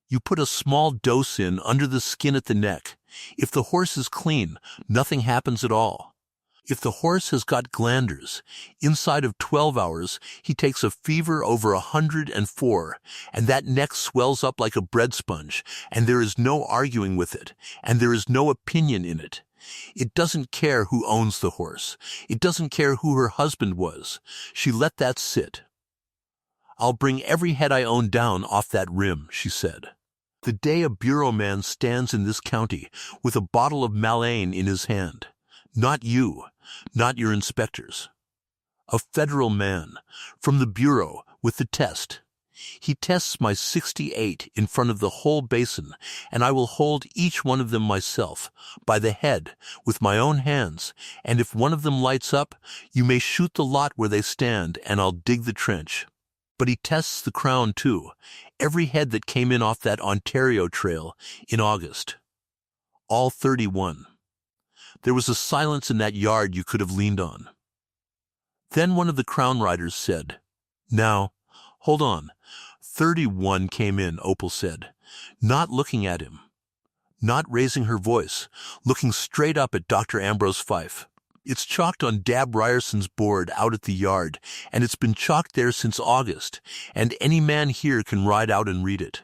[SPEAKER 1] You put a small dose in under the skin at the neck. If the horse is clean, nothing happens at all. If the horse has got glanders, inside of 12 hours he takes a fever over 104, and that neck swells up like a bread sponge, and there is no arguing with it, and there is no opinion in it. It doesn't care who owns the horse. It doesn't care who her husband was. She let that sit. I'll bring every head I own down off that rim," she said. "The day a bureau man stands in this county with a bottle of Malheur in his hand, not you, not your inspectors. A federal man, from the bureau, with the test. He tests my 68 in front of the whole basin, and I will hold each one of them myself, by the head, with my own hands, and if one of them lights up, you may shoot the lot where they stand, and I'll dig the trench. But he tests the crown too, every head that came in off that Ontario trail in August. All 31. There was a silence in that yard you could have leaned on. Then one of the crown riders said, "Now, hold on." 31 came in, Opal said, not looking at him, not raising her voice, looking straight up at Dr. Ambrose Fife. "It's chalked on Dab Ryerson's board out at the yard, and it's been chalked there since August, and any man here can ride out and read it.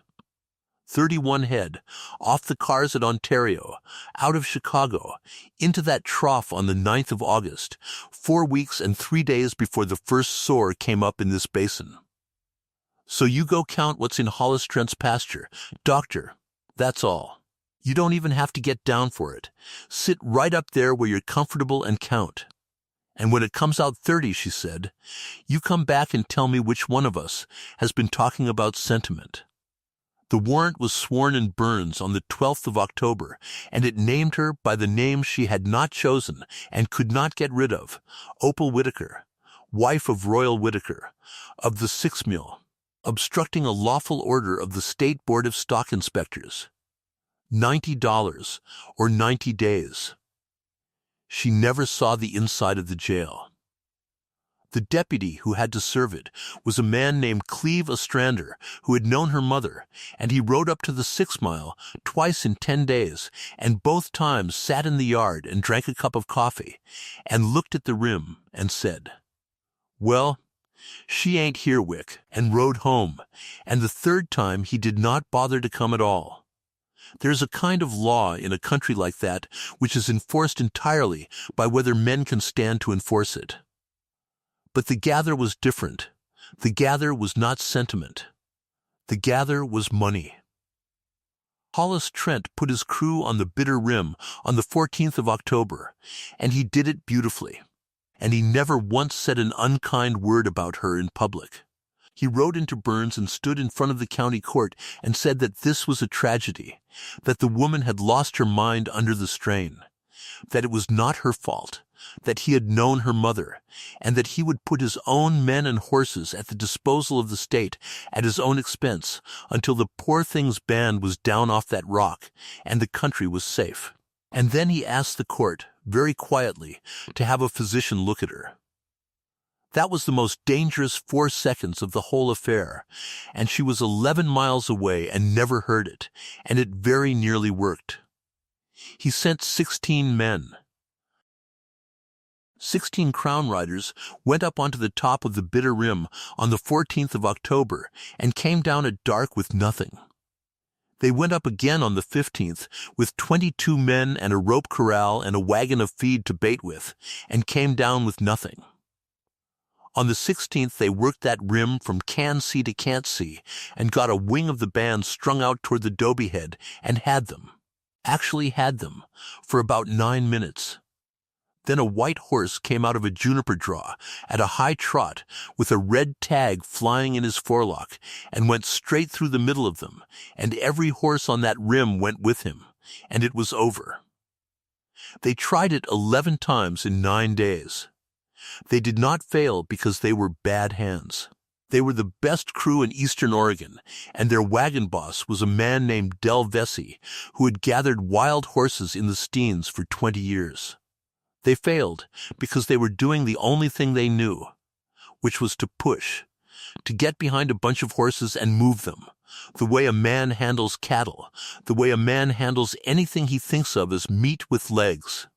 [SPEAKER 1] 31 head, off the cars at Ontario, out of Chicago, into that trough on the 9th of August, 4 weeks and 3 days before the first sore came up in this basin. So you go count what's in Hollis Trent's pasture, doctor, that's all. You don't even have to get down for it. Sit right up there where you're comfortable and count. And when it comes out 30, she said, you come back and tell me which one of us has been talking about sentiment." The warrant was sworn in Burns on the 12th of October, and it named her by the name she had not chosen and could not get rid of, Opal Whitaker, wife of Royal Whitaker, of the 6 Mill, obstructing a lawful order of the State Board of Stock Inspectors. $90, or 90 days. She never saw the inside of the jail. The deputy who had to serve it was a man named Cleve Ostrander, who had known her mother, and he rode up to the 6 Mile twice in 10 days, and both times sat in the yard and drank a cup of coffee, and looked at the rim and said, "Well, she ain't here, Wick," and rode home, and the 3rd time he did not bother to come at all. There's a kind of law in a country like that which is enforced entirely by whether men can stand to enforce it. But the gather was different. The gather was not sentiment. The gather was money. Hollis Trent put his crew on the bitter rim on the 14th of October, and he did it beautifully. And he never once said an unkind word about her in public. He rode into Burns and stood in front of the county court and said that this was a tragedy, that the woman had lost her mind under the strain, that it was not her fault, that he had known her mother, and that he would put his own men and horses at the disposal of the state at his own expense until the poor thing's band was down off that rock and the country was safe. And then he asked the court, very quietly, to have a physician look at her. That was the most dangerous 4 seconds of the whole affair, and she was 11 miles away and never heard it, and it very nearly worked. He sent 16 men. 16 crown riders went up onto the top of the bitter rim on the 14th of October and came down at dark with nothing. They went up again on the 15th with 22 men and a rope corral and a wagon of feed to bait with, and came down with nothing. On the 16th, they worked that rim from can't see to can't see and got a wing of the band strung out toward the Dobie Head and had them, for about 9 minutes. Then a white horse came out of a juniper draw at a high trot with a red tag flying in his forelock and went straight through the middle of them, and every horse on that rim went with him, and it was over. They tried it 11 times in 9 days. They did not fail because they were bad hands. They were the best crew in eastern Oregon, and their wagon boss was a man named Del Vesey, who had gathered wild horses in the Steens for 20 years. They failed because they were doing the only thing they knew, which was to push, to get behind a bunch of horses and move them, the way a man handles cattle, the way a man handles anything he thinks of as meat with legs.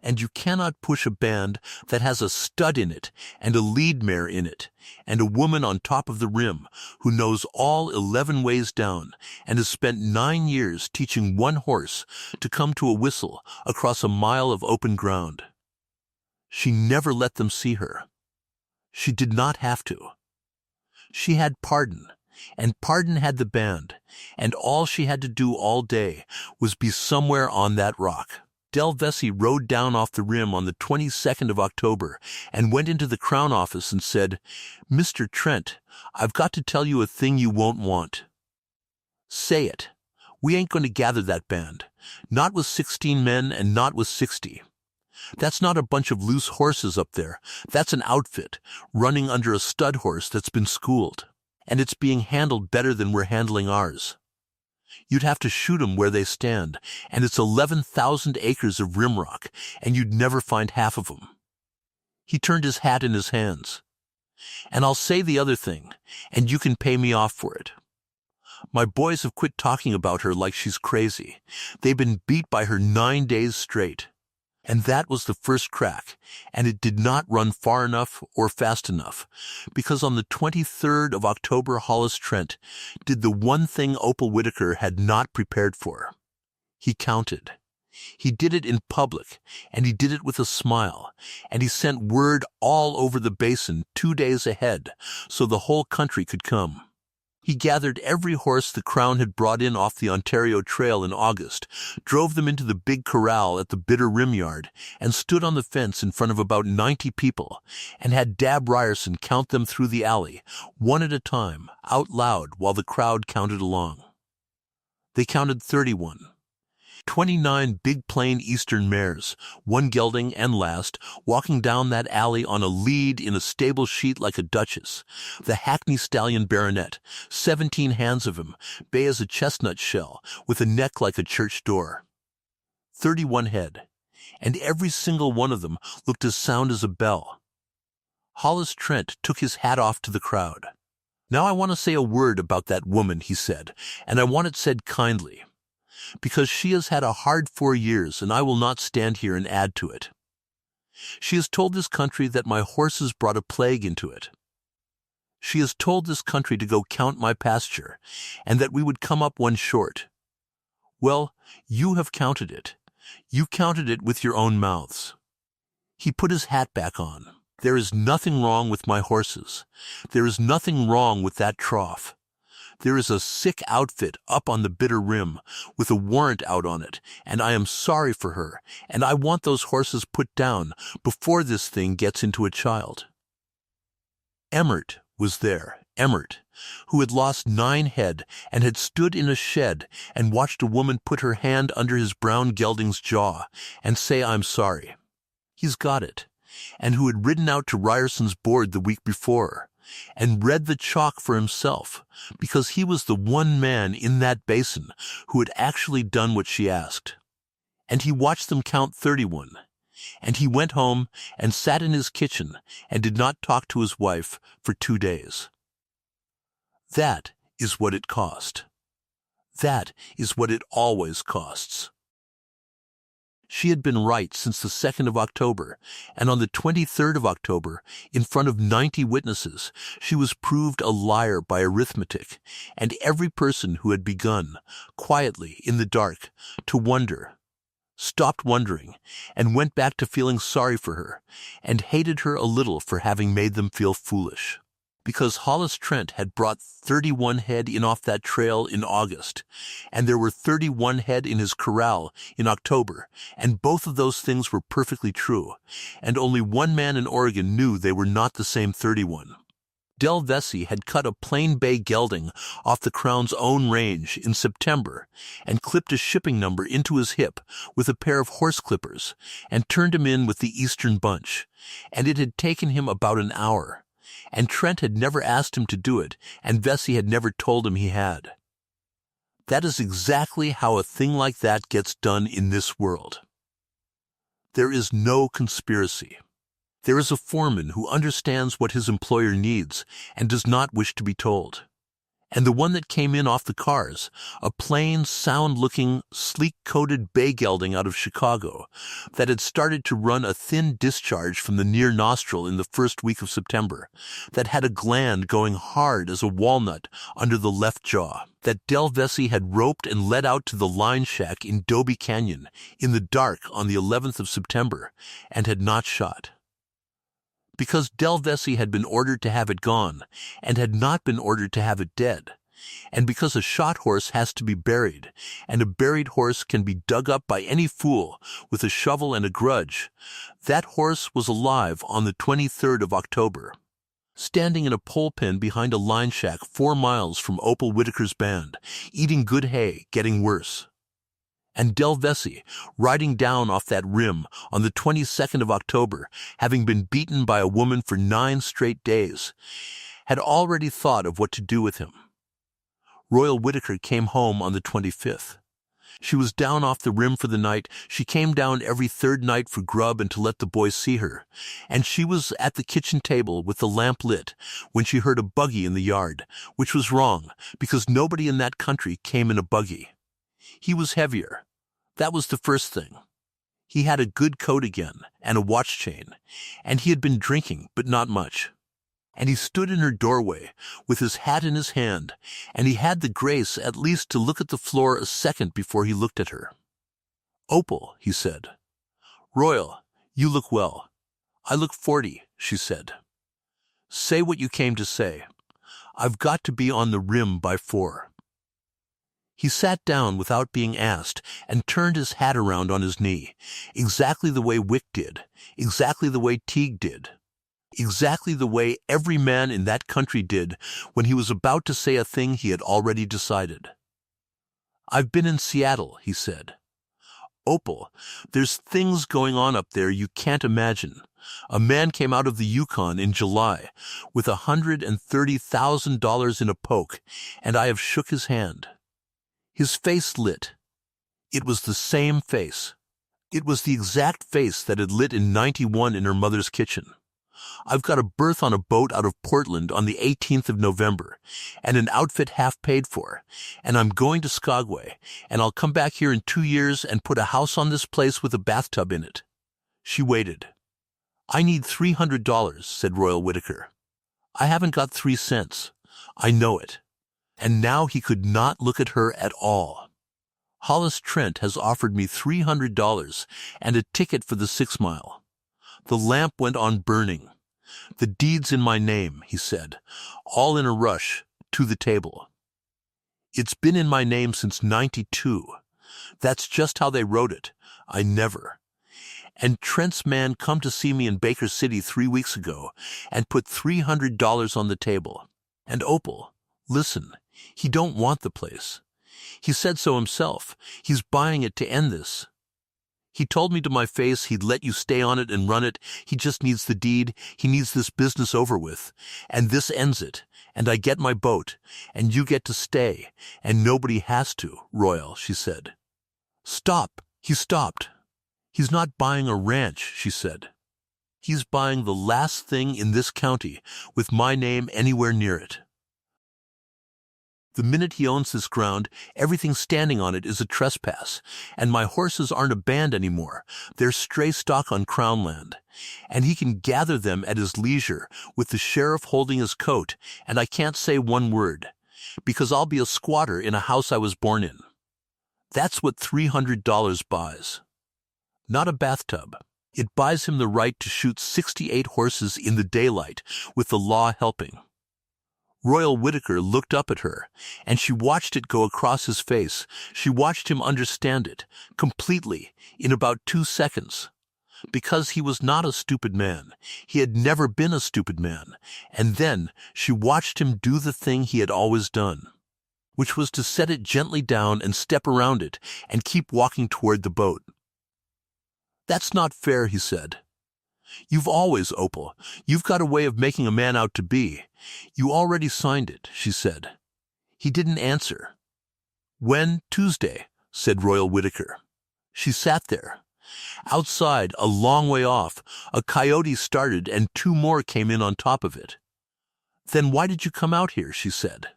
[SPEAKER 1] And you cannot push a band that has a stud in it and a lead mare in it and a woman on top of the rim who knows all 11 ways down and has spent 9 years teaching one horse to come to a whistle across a mile of open ground. She never let them see her. She did not have to. She had Pardon, and Pardon had the band, and all she had to do all day was be somewhere on that rock. Del Vesey rode down off the rim on the 22nd of October and went into the Crown office and said, "Mr. Trent, I've got to tell you a thing you won't want." "Say it. We ain't going to gather that band. Not with 16 men and not with 60. That's not a bunch of loose horses up there. That's an outfit, running under a stud horse that's been schooled. And it's being handled better than we're handling ours. You'd have to shoot 'em where they stand, and it's 11,000 acres of rimrock, and you'd never find half of 'em." He turned his hat in his hands. "And I'll say the other thing, and you can pay me off for it. My boys have quit talking about her like she's crazy. They've been beat by her 9 days straight. And that was the first crack, and it did not run far enough or fast enough, because on the 23rd of October Hollis Trent did the one thing Opal Whitaker had not prepared for. He counted. He did it in public, and he did it with a smile, and he sent word all over the basin 2 days ahead so the whole country could come. He gathered every horse the Crown had brought in off the Ontario Trail in August, drove them into the big corral at the Bitter Rim Yard, and stood on the fence in front of about 90 people, and had Dab Ryerson count them through the alley, one at a time, out loud, while the crowd counted along. They counted 31. 29 big plain eastern mares, one gelding and last, walking down that alley on a lead in a stable sheet like a duchess. The Hackney stallion baronet, 17 hands of him, bay as a chestnut shell, with a neck like a church door. 31 head, and every single one of them looked as sound as a bell. Hollis Trent took his hat off to the crowd. "Now I want to say a word about that woman," he said, "and I want it said kindly, because she has had a hard 4 years, and I will not stand here and add to it. She has told this country that my horses brought a plague into it. She has told this country to go count my pasture, and that we would come up one short. Well, you have counted it. You counted it with your own mouths." He put his hat back on. "There is nothing wrong with my horses. There is nothing wrong with that trough. There is a sick outfit up on the bitter rim with a warrant out on it, and I am sorry for her, and I want those horses put down before this thing gets into a child. Emmert was there, Emmert, who had lost 9 head and had stood in a shed and watched a woman put her hand under his brown gelding's jaw and say, "I'm sorry." He's got it, and who had ridden out to Ryerson's board the week before and read the chalk for himself, because he was the one man in that basin who had actually done what she asked. And he watched them count 31, and he went home and sat in his kitchen and did not talk to his wife for 2 days. That is what it cost. That is what it always costs. She had been right since the 2nd of October, and on the 23rd of October, in front of 90 witnesses, she was proved a liar by arithmetic, and every person who had begun, quietly, in the dark, to wonder, stopped wondering, and went back to feeling sorry for her, and hated her a little for having made them feel foolish. Because Hollis Trent had brought 31 head in off that trail in August, and there were 31 head in his corral in October, and both of those things were perfectly true, and only one man in Oregon knew they were not the same 31. Del Vesey had cut a plain bay gelding off the Crown's own range in September and clipped a shipping number into his hip with a pair of horse clippers and turned him in with the Eastern bunch, and it had taken him about an hour. And Trent had never asked him to do it, and Vesey had never told him he had. That is exactly how a thing like that gets done in this world. There is no conspiracy. There is a foreman who understands what his employer needs and does not wish to be told. And the one that came in off the cars, a plain, sound-looking, sleek-coated bay gelding out of Chicago, that had started to run a thin discharge from the near nostril in the first week of September, that had a gland going hard as a walnut under the left jaw, that Del Vesey had roped and led out to the line shack in Dobie Canyon in the dark on the 11th of September, and had not shot. Because Del Vesey had been ordered to have it gone, and had not been ordered to have it dead, and because a shot horse has to be buried, and a buried horse can be dug up by any fool with a shovel and a grudge, that horse was alive on the 23rd of October, standing in a pole pen behind a line shack 4 miles from Opal Whitaker's band, eating good hay, getting worse. And Del Vesey, riding down off that rim on the 22nd of October, having been beaten by a woman for 9 straight days, had already thought of what to do with him. Royal Whitaker came home on the 25th. She was down off the rim for the night. She came down every 3rd night for grub and to let the boys see her, and she was at the kitchen table with the lamp lit when she heard a buggy in the yard, which was wrong, because nobody in that country came in a buggy. He was heavier. That was the first thing. He had a good coat again, and a watch chain, and he had been drinking, but not much. And he stood in her doorway, with his hat in his hand, and he had the grace at least to look at the floor a second before he looked at her. "Opal," he said. "Royal, you look well." "I look 40, she said. "Say what you came to say. I've got to be on the rim by 4. He sat down without being asked and turned his hat around on his knee, exactly the way Wick did, exactly the way Teague did, exactly the way every man in that country did when he was about to say a thing he had already decided. "I've been in Seattle," he said. "Opal, there's things going on up there you can't imagine. A man came out of the Yukon in July with $130,000 in a poke, and I have shook his hand." His face lit. It was the same face. It was the exact face that had lit in '91 in her mother's kitchen. "I've got a berth on a boat out of Portland on the 18th of November, and an outfit half paid for, and I'm going to Skagway, and I'll come back here in 2 years and put a house on this place with a bathtub in it." She waited. "I need $300, said Royal Whitaker. "I haven't got 3 cents. I know it." And now he could not look at her at all. "Hollis Trent has offered me $300 and a ticket for the 6 Mile. The lamp went on burning. "The deed's in my name," he said, all in a rush, to the table. It's been in my name since '92. That's just how they wrote it. I never. And Trent's man come to see me in Baker City 3 weeks ago and put $300 on the table. And Opal, listen, he don't want the place. He said so himself. He's buying it to end this. He told me to my face he'd let you stay on it and run it. He just needs the deed. He needs this business over with. And this ends it. And I get my boat. And you get to stay. And nobody has to, Royal, she said. Stop. He stopped. He's not buying a ranch, she said. He's buying the last thing in this county with my name anywhere near it. The minute he owns this ground, everything standing on it is a trespass, and my horses aren't a band anymore. They're stray stock on Crown land, and he can gather them at his leisure with the sheriff holding his coat, and I can't say one word, because I'll be a squatter in a house I was born in. That's what $300 buys. Not a bathtub. It buys him the right to shoot 68 horses in the daylight with the law helping. Royal Whitaker looked up at her, and she watched it go across his face. She watched him understand it, completely, in about 2 seconds. Because he was not a stupid man. He had never been a stupid man. And then she watched him do the thing he had always done, which was to set it gently down and step around it and keep walking toward the boat. That's not fair, he said. You've always, Opal. You've got a way of making a man out to be. You already signed it, she said. He didn't answer. When? Tuesday, said Royal Whitaker. She sat there. Outside, a long way off, a coyote started and 2 more came in on top of it. Then why did you come out here, she said.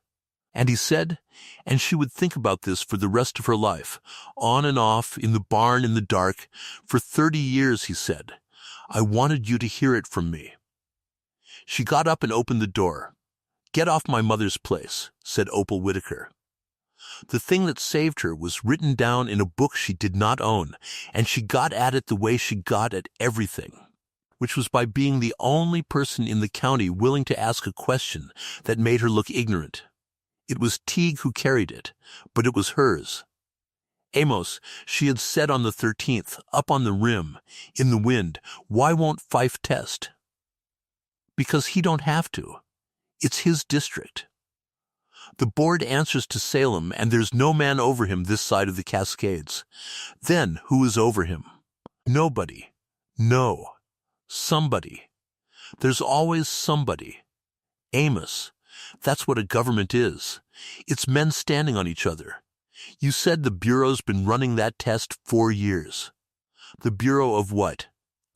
[SPEAKER 1] And he said, and she would think about this for the rest of her life, on and off, in the barn in the dark, for 30 years, he said. I wanted you to hear it from me. She got up and opened the door. Get off my mother's place, said Opal Whitaker. The thing that saved her was written down in a book she did not own, and she got at it the way she got at everything, which was by being the only person in the county willing to ask a question that made her look ignorant. It was Teague who carried it, but it was hers. Amos, she had said on the 13th, up on the rim, in the wind, why won't Fife test? Because he don't have to. It's his district. The board answers to Salem, and there's no man over him this side of the Cascades. Then who is over him? Nobody. No. Somebody. There's always somebody. Amos. That's what a government is. It's men standing on each other. You said the Bureau's been running that test 4 years. The Bureau of what?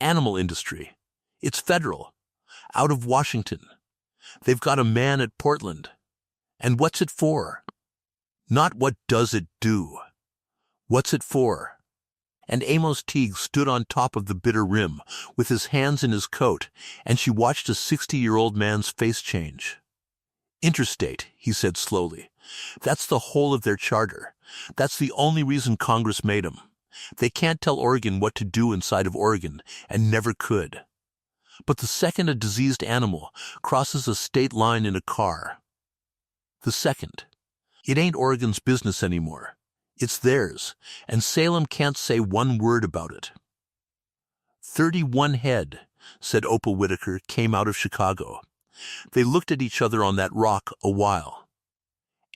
[SPEAKER 1] Animal industry. It's federal. Out of Washington. They've got a man at Portland. And what's it for? Not what does it do. What's it for? And Amos Teague stood on top of the bitter rim, with his hands in his coat, and she watched a 60-year-old man's face change. Interstate, he said slowly. That's the whole of their charter. That's the only reason Congress made 'em. They can't tell Oregon what to do inside of Oregon, and never could. But the second a diseased animal crosses a state line in a car, the second, it ain't Oregon's business anymore. It's theirs, and Salem can't say one word about it. 31 head, said Opal Whitaker, came out of Chicago. They looked at each other on that rock a while.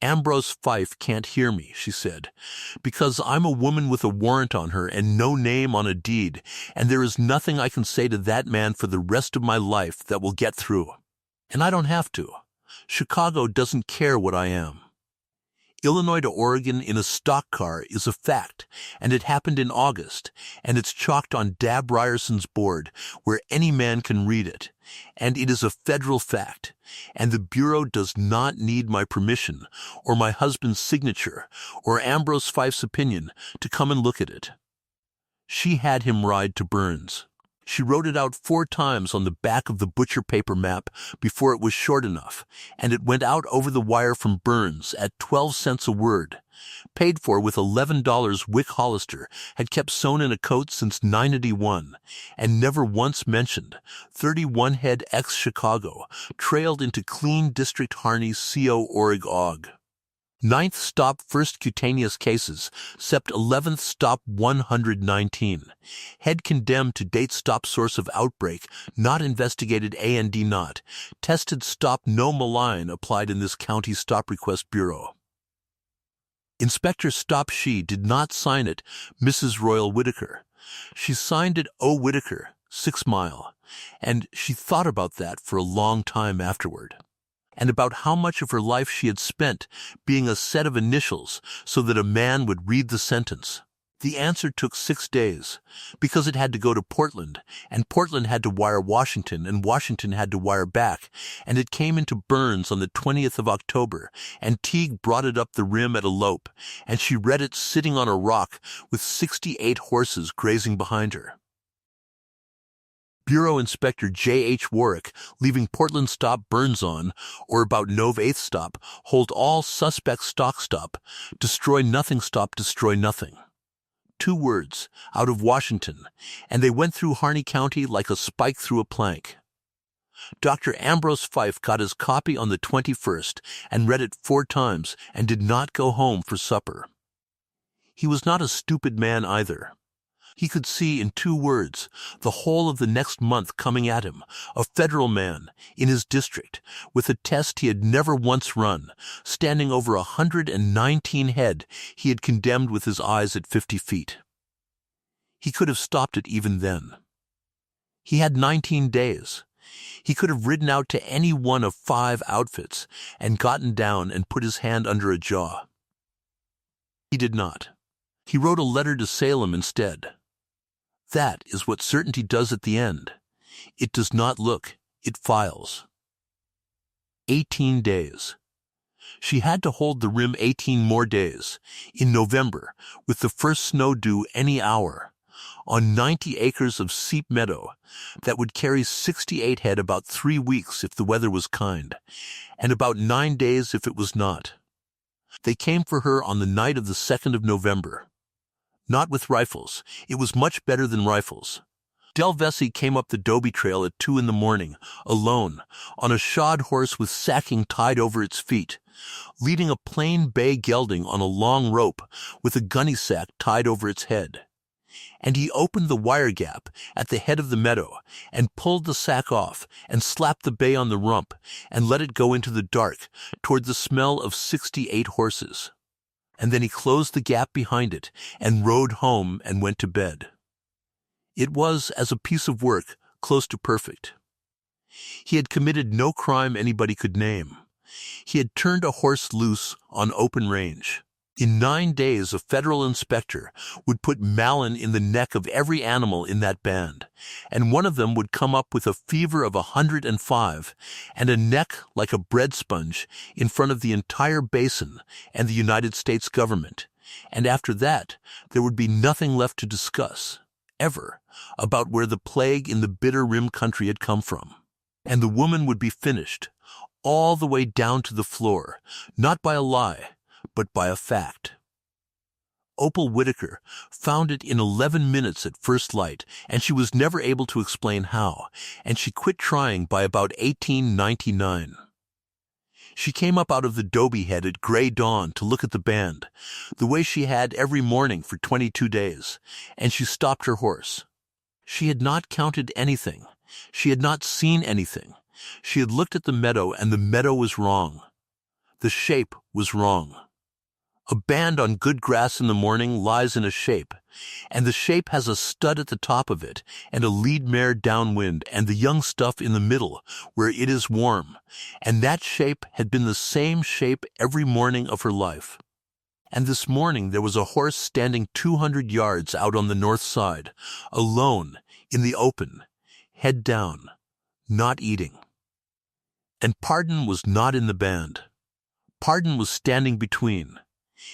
[SPEAKER 1] Ambrose Fife can't hear me, she said, because I'm a woman with a warrant on her and no name on a deed, and there is nothing I can say to that man for the rest of my life that will get through. And I don't have to. Chicago doesn't care what I am. Illinois to Oregon in a stock car is a fact, and it happened in August, and it's chalked on Dab Ryerson's board where any man can read it, and it is a federal fact, and the Bureau does not need my permission or my husband's signature or Ambrose Fife's opinion to come and look at it. She had him ride to Burns. She wrote it out 4 times on the back of the butcher paper map before it was short enough, and it went out over the wire from Burns at 12 cents a word, paid for with $11 Wick Hollister had kept sewn in a coat since 981, and never once mentioned. 31 head ex-Chicago, trailed into clean District Harney CO Org Og. Ninth stop first cutaneous cases, sept 11th stop 119. Head condemned to date stop source of outbreak, not investigated and not. Tested stop no malign applied in this county stop request bureau. Inspector stop she did not sign it, Mrs. Royal Whitaker. She signed it O. Whitaker, 6 Mile, and she thought about that for a long time afterward, and about how much of her life she had spent being a set of initials so that a man would read the sentence. The answer took 6 days, because it had to go to Portland, and Portland had to wire Washington, and Washington had to wire back, and it came into Burns on the 20th of October, and Teague brought it up the rim at a lope, and she read it sitting on a rock with 68 horses grazing behind her. Bureau Inspector J.H. Warwick, leaving Portland stop Burns on, or about Nov 8th stop, hold all suspects stock stop, destroy nothing stop destroy nothing. 2 words, out of Washington, and they went through Harney County like a spike through a plank. Dr. Ambrose Fife got his copy on the 21st and read it 4 times and did not go home for supper. He was not a stupid man either. He could see in 2 words the whole of the next month coming at him, a federal man, in his district, with a test he had never once run, standing over 119 head he had condemned with his eyes at 50 feet. He could have stopped it even then. He had 19 days. He could have ridden out to any one of 5 outfits and gotten down and put his hand under a jaw. He did not. He wrote a letter to Salem instead. That is what certainty does at the end. It does not look, it files. 18 days. She had to hold the rim 18 more days, in November, with the first snow due any hour, on 90 acres of seep meadow that would carry 68 head about 3 weeks if the weather was kind, and about 9 days if it was not. They came for her on the night of the 2nd of November. Not with rifles. It was much better than rifles. Del Vesey came up the Dobie Trail at 2 in the morning, alone, on a shod horse with sacking tied over its feet, leading a plain bay gelding on a long rope with a gunny sack tied over its head. And he opened the wire gap at the head of the meadow and pulled the sack off and slapped the bay on the rump and let it go into the dark toward the smell of 68 horses. And then he closed the gap behind it and rode home and went to bed. It was, as a piece of work, close to perfect. He had committed no crime anybody could name. He had turned a horse loose on open range. In 9 days, a federal inspector would put malin in the neck of every animal in that band, and one of them would come up with a fever of 105 and a neck like a bread sponge in front of the entire basin and the United States government, and after that there would be nothing left to discuss, ever, about where the plague in the Bitter Rim country had come from. And the woman would be finished, all the way down to the floor, not by a lie, but by a fact. Opal Whitaker found it in 11 minutes at first light, and she was never able to explain how, and she quit trying by about 1899. She came up out of the Dobie Head at gray dawn to look at the band, the way she had every morning for 22 days, and she stopped her horse. She had not counted anything. She had not seen anything. She had looked at the meadow, and the meadow was wrong. The shape was wrong. A band on good grass in the morning lies in a shape, and the shape has a stud at the top of it and a lead mare downwind and the young stuff in the middle where it is warm, and that shape had been the same shape every morning of her life. And this morning there was a horse standing 200 yards out on the north side, alone, in the open, head down, not eating. And Pardon was not in the band. Pardon was standing between.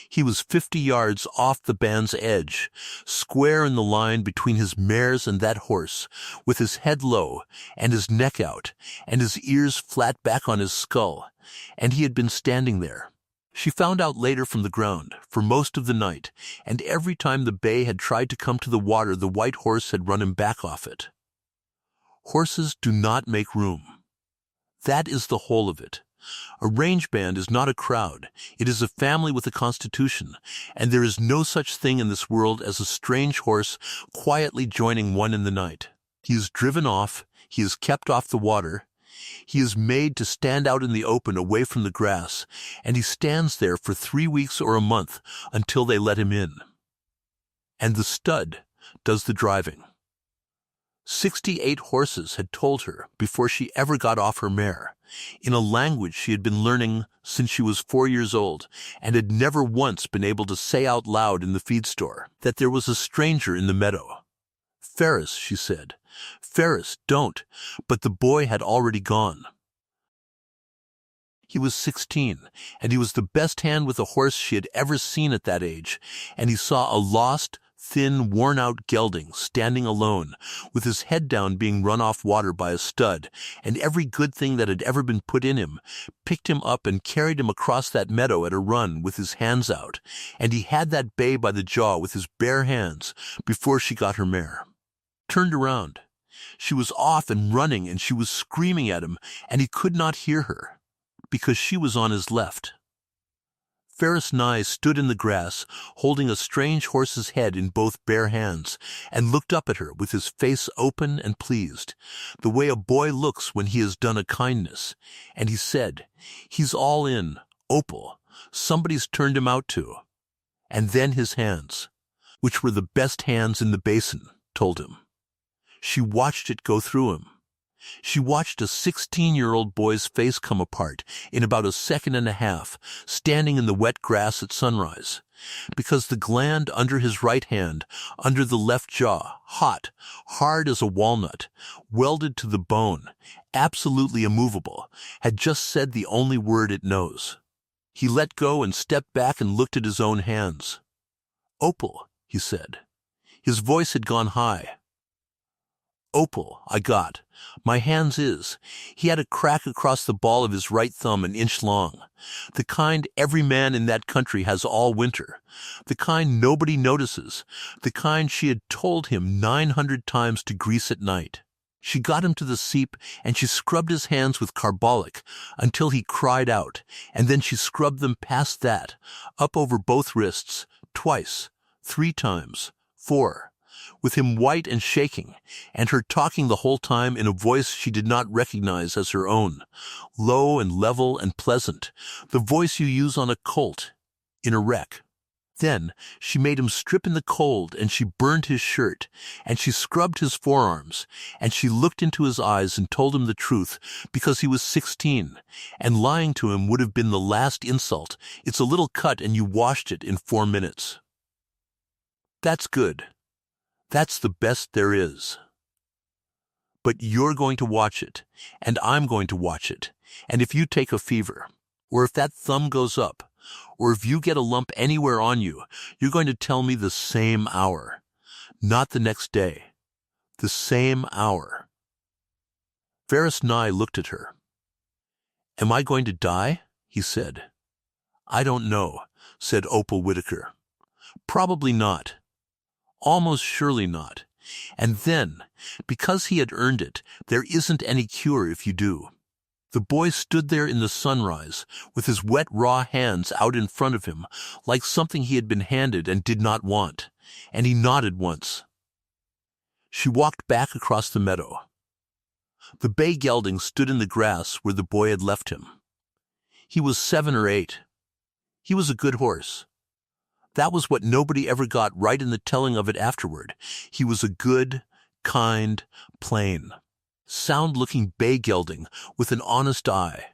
[SPEAKER 1] He was 50 yards off the band's edge, square in the line between his mares and that horse, with his head low and his neck out and his ears flat back on his skull, and he had been standing there. She found out later from the ground, for most of the night, and every time the bay had tried to come to the water the white horse had run him back off it. Horses do not make room. That is the whole of it. A range band is not a crowd. It is a family with a constitution, and there is no such thing in this world as a strange horse quietly joining one in the night. He is driven off, he is kept off the water, he is made to stand out in the open away from the grass, and he stands there for 3 weeks or a month until they let him in. And the stud does the driving. 68 horses had told her before she ever got off her mare, in a language she had been learning since she was 4 years old and had never once been able to say out loud in the feed store, that there was a stranger in the meadow. "Ferris," she said. "Ferris, don't." But the boy had already gone. He was 16, and he was the best hand with a horse she had ever seen at that age, and he saw a lost, thin, worn-out gelding standing alone, with his head down being run off water by a stud, and every good thing that had ever been put in him, picked him up and carried him across that meadow at a run with his hands out, and he had that bay by the jaw with his bare hands before she got her mare. Turned around. She was off and running, and she was screaming at him, and he could not hear her, because she was on his left. Ferris Nye stood in the grass, holding a strange horse's head in both bare hands, and looked up at her with his face open and pleased, the way a boy looks when he has done a kindness, and he said, "He's all in, Opal. Somebody's turned him out to." And then his hands, which were the best hands in the basin, told him. She watched it go through him. She watched a 16-year-old boy's face come apart in about a second and a half, standing in the wet grass at sunrise, because the gland under his right hand, under the left jaw, hot, hard as a walnut, welded to the bone, absolutely immovable, had just said the only word it knows. He let go and stepped back and looked at his own hands. "Opal," he said. His voice had gone high. "Opal, I got. My hands is." He had a crack across the ball of his right thumb an inch long, the kind every man in that country has all winter, the kind nobody notices, the kind she had told him 900 times to grease at night. She got him to the seep, and she scrubbed his hands with carbolic until he cried out, and then she scrubbed them past that, up over both wrists, twice, 3 times, 4, with him white and shaking, and her talking the whole time in a voice she did not recognize as her own, low and level and pleasant, the voice you use on a colt in a wreck. Then she made him strip in the cold, and she burned his shirt, and she scrubbed his forearms, and she looked into his eyes and told him the truth, because he was 16, and lying to him would have been the last insult. It's a little cut, and you washed it in 4 minutes. That's good. That's the best there is. But you're going to watch it, and I'm going to watch it, and if you take a fever, or if that thumb goes up, or if you get a lump anywhere on you, you're going to tell me the same hour. Not the next day. The same hour. Ferris Nye looked at her. "Am I going to die?" he said. "I don't know," said Opal Whitaker. "Probably not. Almost surely not. And then, because he had earned it, there isn't any cure if you do." The boy stood there in the sunrise, with his wet raw hands out in front of him, like something he had been handed and did not want, and he nodded once. She walked back across the meadow. The bay gelding stood in the grass where the boy had left him. He was 7 or 8. He was a good horse. That was what nobody ever got right in the telling of it afterward. He was a good, kind, plain, sound-looking bay gelding with an honest eye,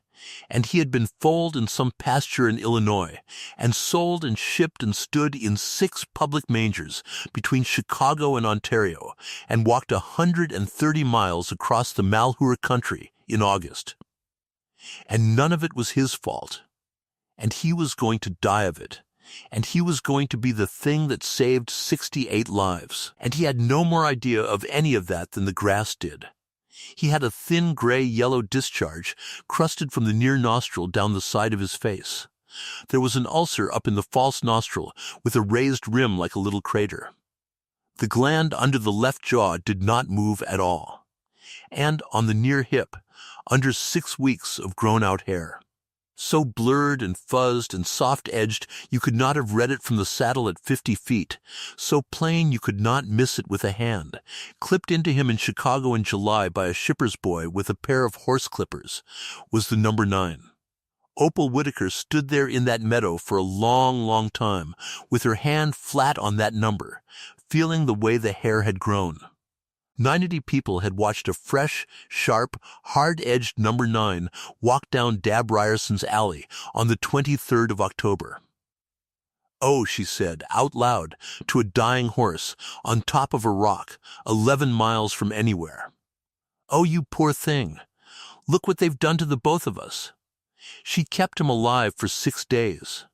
[SPEAKER 1] and he had been foaled in some pasture in Illinois, and sold and shipped and stood in 6 public mangers between Chicago and Ontario, and walked 130 miles across the Malheur country in August. And none of it was his fault, and he was going to die of it. And he was going to be the thing that saved 68 lives. And he had no more idea of any of that than the grass did. He had a thin gray-yellow discharge crusted from the near nostril down the side of his face. There was an ulcer up in the false nostril with a raised rim like a little crater. The gland under the left jaw did not move at all. And on the near hip, under 6 weeks of grown-out hair. So blurred and fuzzed and soft-edged you could not have read it from the saddle at 50 feet, so plain you could not miss it with a hand, clipped into him in Chicago in July by a shipper's boy with a pair of horse clippers, was the number 9. Opal Whitaker stood there in that meadow for a long, long time, with her hand flat on that number, feeling the way the hair had grown. 90 people had watched a fresh, sharp, hard-edged number 9 walk down Dab Ryerson's alley on the 23rd of October. "Oh," she said, out loud, to a dying horse, on top of a rock, 11 miles from anywhere. "Oh, you poor thing. Look what they've done to the both of us." She kept him alive for 6 days.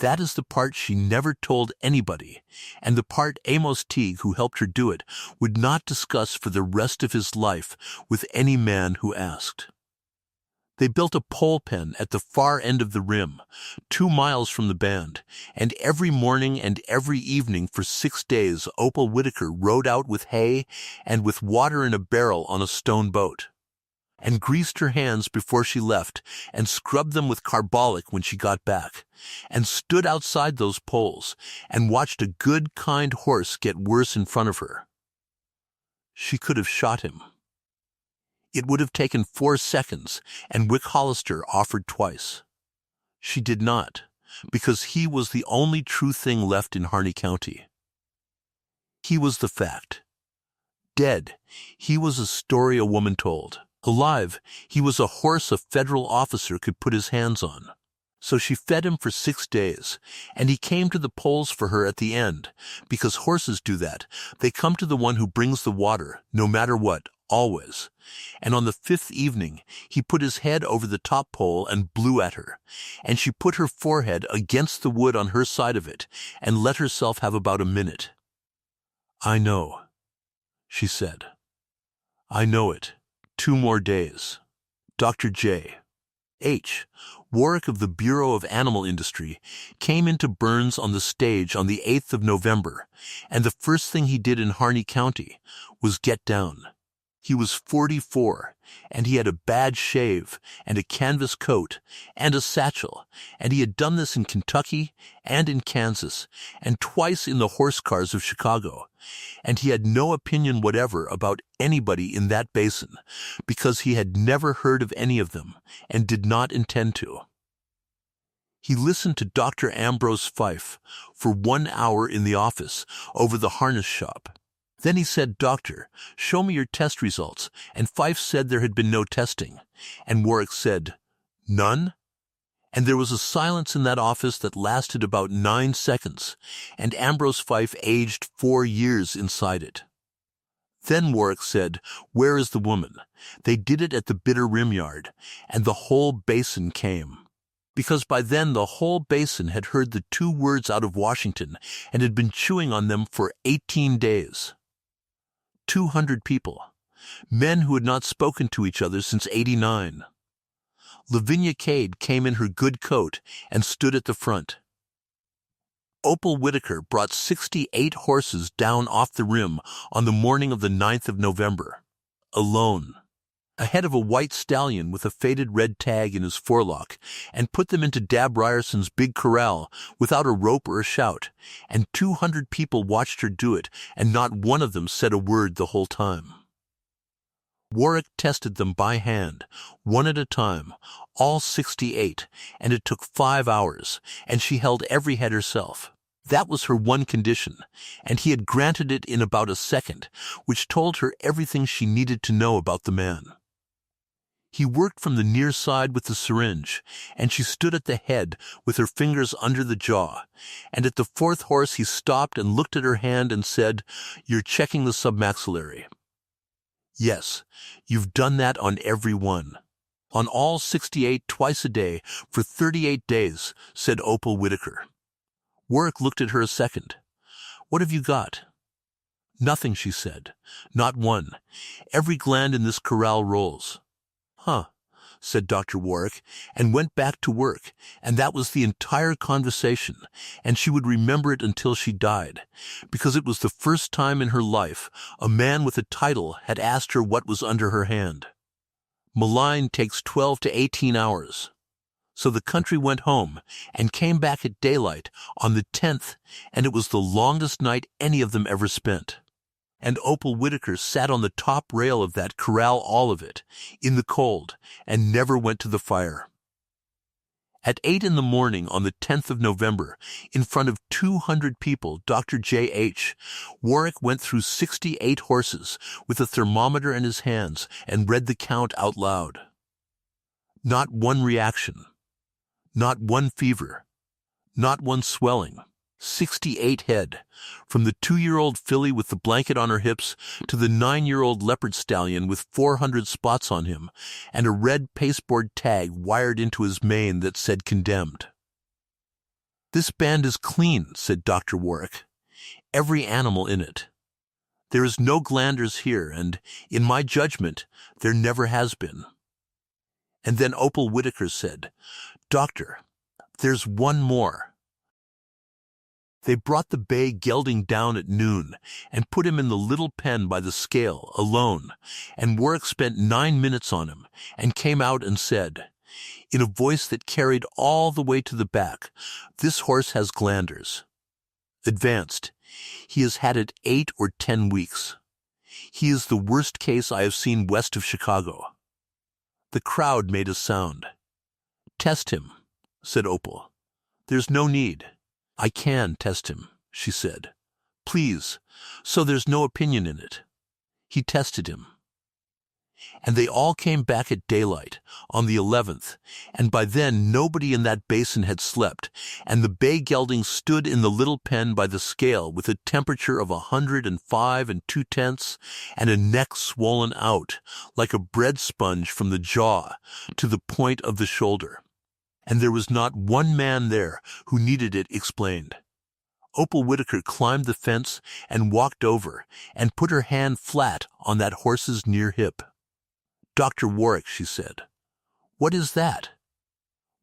[SPEAKER 1] That is the part she never told anybody, and the part Amos Teague, who helped her do it, would not discuss for the rest of his life with any man who asked. They built a pole pen at the far end of the rim, 2 miles from the band, and every morning and every evening for 6 days Opal Whitaker rode out with hay and with water in a barrel on a stone boat, and greased her hands before she left, and scrubbed them with carbolic when she got back, and stood outside those poles, and watched a good, kind horse get worse in front of her. She could have shot him. It would have taken 4 seconds, and Wick Hollister offered twice. She did not, because he was the only true thing left in Harney County. He was the fact. Dead, he was a story a woman told. Alive, he was a horse a federal officer could put his hands on. So she fed him for 6 days, and he came to the polls for her at the end, because horses do that. They come to the one who brings the water, no matter what, always. And on the 5th evening, he put his head over the top pole and blew at her, and she put her forehead against the wood on her side of it, and let herself have about a minute. "I know," she said. "I know it. 2 more days." Dr. J. H. Warwick of the Bureau of Animal Industry came into Burns on the stage on the 8th of November, and the first thing he did in Harney County was get down. He was 44, and he had a bad shave, and a canvas coat, and a satchel, and he had done this in Kentucky and in Kansas, and twice in the horse cars of Chicago, and he had no opinion whatever about anybody in that basin, because he had never heard of any of them, and did not intend to. He listened to Dr. Ambrose Fife for 1 hour in the office over the harness shop. Then he said, "Doctor, show me your test results," and Fife said there had been no testing, and Warwick said, "None?" And there was a silence in that office that lasted about 9 seconds, and Ambrose Fife aged 4 years inside it. Then Warwick said, "Where is the woman?" They did it at the Bitter Rim Yard, and the whole basin came. Because by then the whole basin had heard the 2 words out of Washington and had been chewing on them for 18 days. 200 people, men who had not spoken to each other since '89. Lavinia Cade came in her good coat and stood at the front. Opal Whitaker brought 68 horses down off the rim on the morning of the 9th of November, alone, ahead of a white stallion with a faded red tag in his forelock, and put them into Dab Ryerson's big corral without a rope or a shout, and 200 people watched her do it, and not one of them said a word the whole time. Warwick tested them by hand, one at a time, all 68, and it took 5 hours, and she held every head herself. That was her one condition, and he had granted it in about a second, which told her everything she needed to know about the man. He worked from the near side with the syringe, and she stood at the head with her fingers under the jaw, and at the 4th horse he stopped and looked at her hand and said, "You're checking the submaxillary." "Yes, you've done that on every one." "On all 68 twice a day for 38 days, said Opal Whitaker. Warwick looked at her a second. "What have you got?" "Nothing," she said. "Not one. Every gland in this corral rolls." "Huh," said Dr. Warwick, and went back to work, and that was the entire conversation, and she would remember it until she died, because it was the first time in her life a man with a title had asked her what was under her hand. Malign takes 12 to 18 hours. So the country went home and came back at daylight on the 10th, and it was the longest night any of them ever spent. And Opal Whitaker sat on the top rail of that corral all of it, in the cold, and never went to the fire. At 8 in the morning on the 10th of November, in front of 200 people, Dr. J.H. Warwick went through 68 horses with a thermometer in his hands and read the count out loud. Not one reaction. Not one fever. Not one swelling. 68 head, from the 2-year-old filly with the blanket on her hips to the 9-year-old leopard stallion with 400 spots on him and a red pasteboard tag wired into his mane that said condemned. "This band is clean," said Dr. Warwick. "Every animal in it. There is no glanders here, and, in my judgment, there never has been." And then Opal Whitaker said, "Doctor, there's one more." They brought the bay gelding down at noon and put him in the little pen by the scale, alone, and Warwick spent 9 minutes on him and came out and said, in a voice that carried all the way to the back, "This horse has glanders. Advanced. He has had it 8 or 10 weeks. He is the worst case I have seen west of Chicago." The crowd made a sound. "Test him," said Opal. "There's no need." "I can test him," she said. "Please, so there's no opinion in it." He tested him. And they all came back at daylight on the 11th, and by then nobody in that basin had slept, and the bay gelding stood in the little pen by the scale with a temperature of 105 2/10 and a neck swollen out like a bread sponge from the jaw to the point of the shoulder. And there was not one man there who needed it explained. Opal Whitaker climbed the fence and walked over and put her hand flat on that horse's near hip. "Dr. Warwick," she said, "what is that?"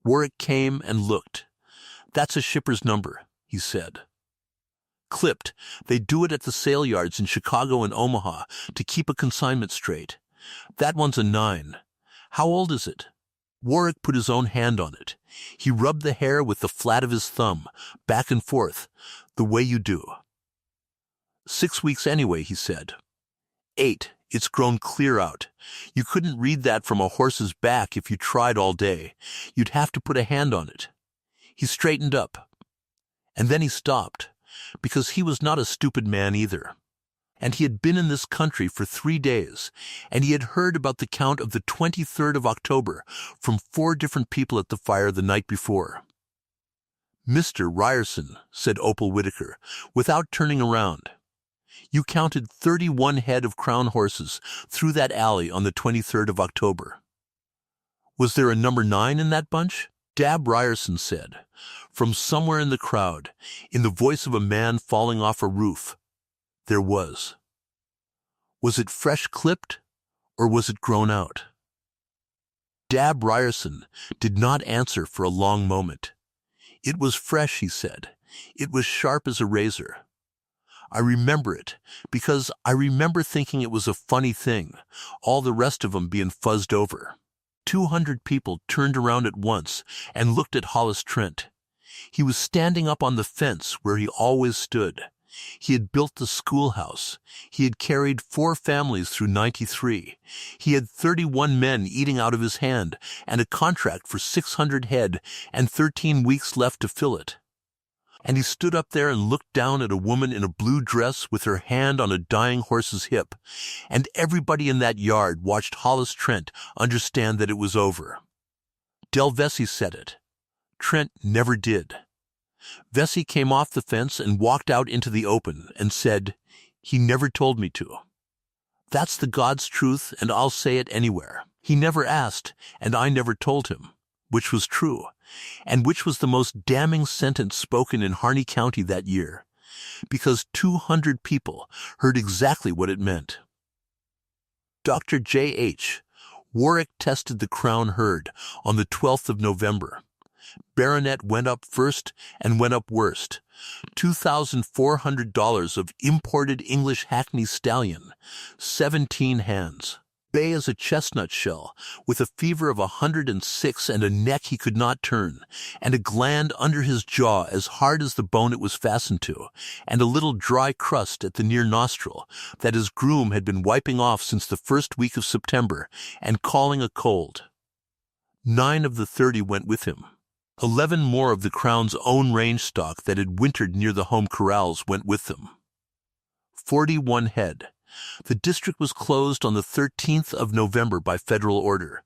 [SPEAKER 1] Warwick came and looked. "That's a shipper's number," he said. "Clipped. They do it at the sale yards in Chicago and Omaha to keep a consignment straight. That one's a 9. How old is it?" Warwick put his own hand on it. He rubbed the hair with the flat of his thumb, back and forth, the way you do. 6 weeks anyway, he said. 8. It's grown clear out. You couldn't read that from a horse's back if you tried all day. You'd have to put a hand on it. He straightened up. And then he stopped, because he was not a stupid man either. And he had been in this country for 3 days, and he had heard about the count of the 23rd of October from 4 different people at the fire the night before. "Mr. Ryerson," said Opal Whitaker, without turning around, "you counted 31 head of crown horses through that alley on the 23rd of October. Was there a number 9 in that bunch?" Dab Ryerson said, from somewhere in the crowd, in the voice of a man falling off a roof, "There was." Was it fresh clipped, or was it grown out? Dab Ryerson did not answer for a long moment. "It was fresh," he said. "It was sharp as a razor. I remember it, because I remember thinking it was a funny thing, all the rest of 'em being fuzzed over." 200 people turned around at once and looked at Hollis Trent. He was standing up on the fence where he always stood. He had built the schoolhouse. He had carried 4 families through 93. He had 31 men eating out of his hand and a contract for 600 head and 13 weeks left to fill it. And he stood up there and looked down at a woman in a blue dress with her hand on a dying horse's hip, and everybody in that yard watched Hollis Trent understand that it was over. Del Vesey said it. Trent never did. Vesey came off the fence and walked out into the open and said, "He never told me to." That's the God's truth, and I'll say it anywhere. He never asked, and I never told him, which was true, and which was the most damning sentence spoken in Harney County that year, because 200 people heard exactly what it meant. Dr. J.H. Warwick tested the crown herd on the 12th of November. Baronet went up first and went up worst. $2,400 of imported English Hackney stallion, 17 hands. bay as a chestnut shell, with a fever of 106 and a neck he could not turn, and a gland under his jaw as hard as the bone it was fastened to, and a little dry crust at the near nostril that his groom had been wiping off since the first week of September and calling a cold. 9 of the 30 went with him. 11 more of the Crown's own range stock that had wintered near the home corrals went with them. 41 head. The district was closed on the 13th of November by federal order.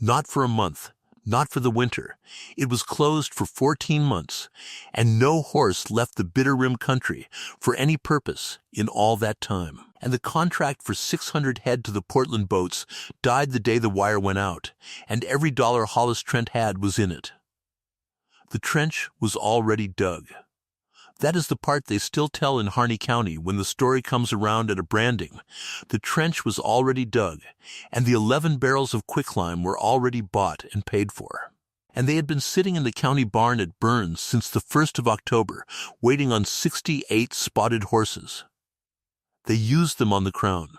[SPEAKER 1] Not for a month, not for the winter. It was closed for 14 months, and no horse left the Bitter Rim country for any purpose in all that time. And the contract for 600 head to the Portland boats died the day the wire went out, and every dollar Hollis Trent had was in it. The trench was already dug. That is the part they still tell in Harney County when the story comes around at a branding. The trench was already dug, and the 11 barrels of quicklime were already bought and paid for. And they had been sitting in the county barn at Burns since the 1st of October, waiting on 68 spotted horses. They used them on the Crown.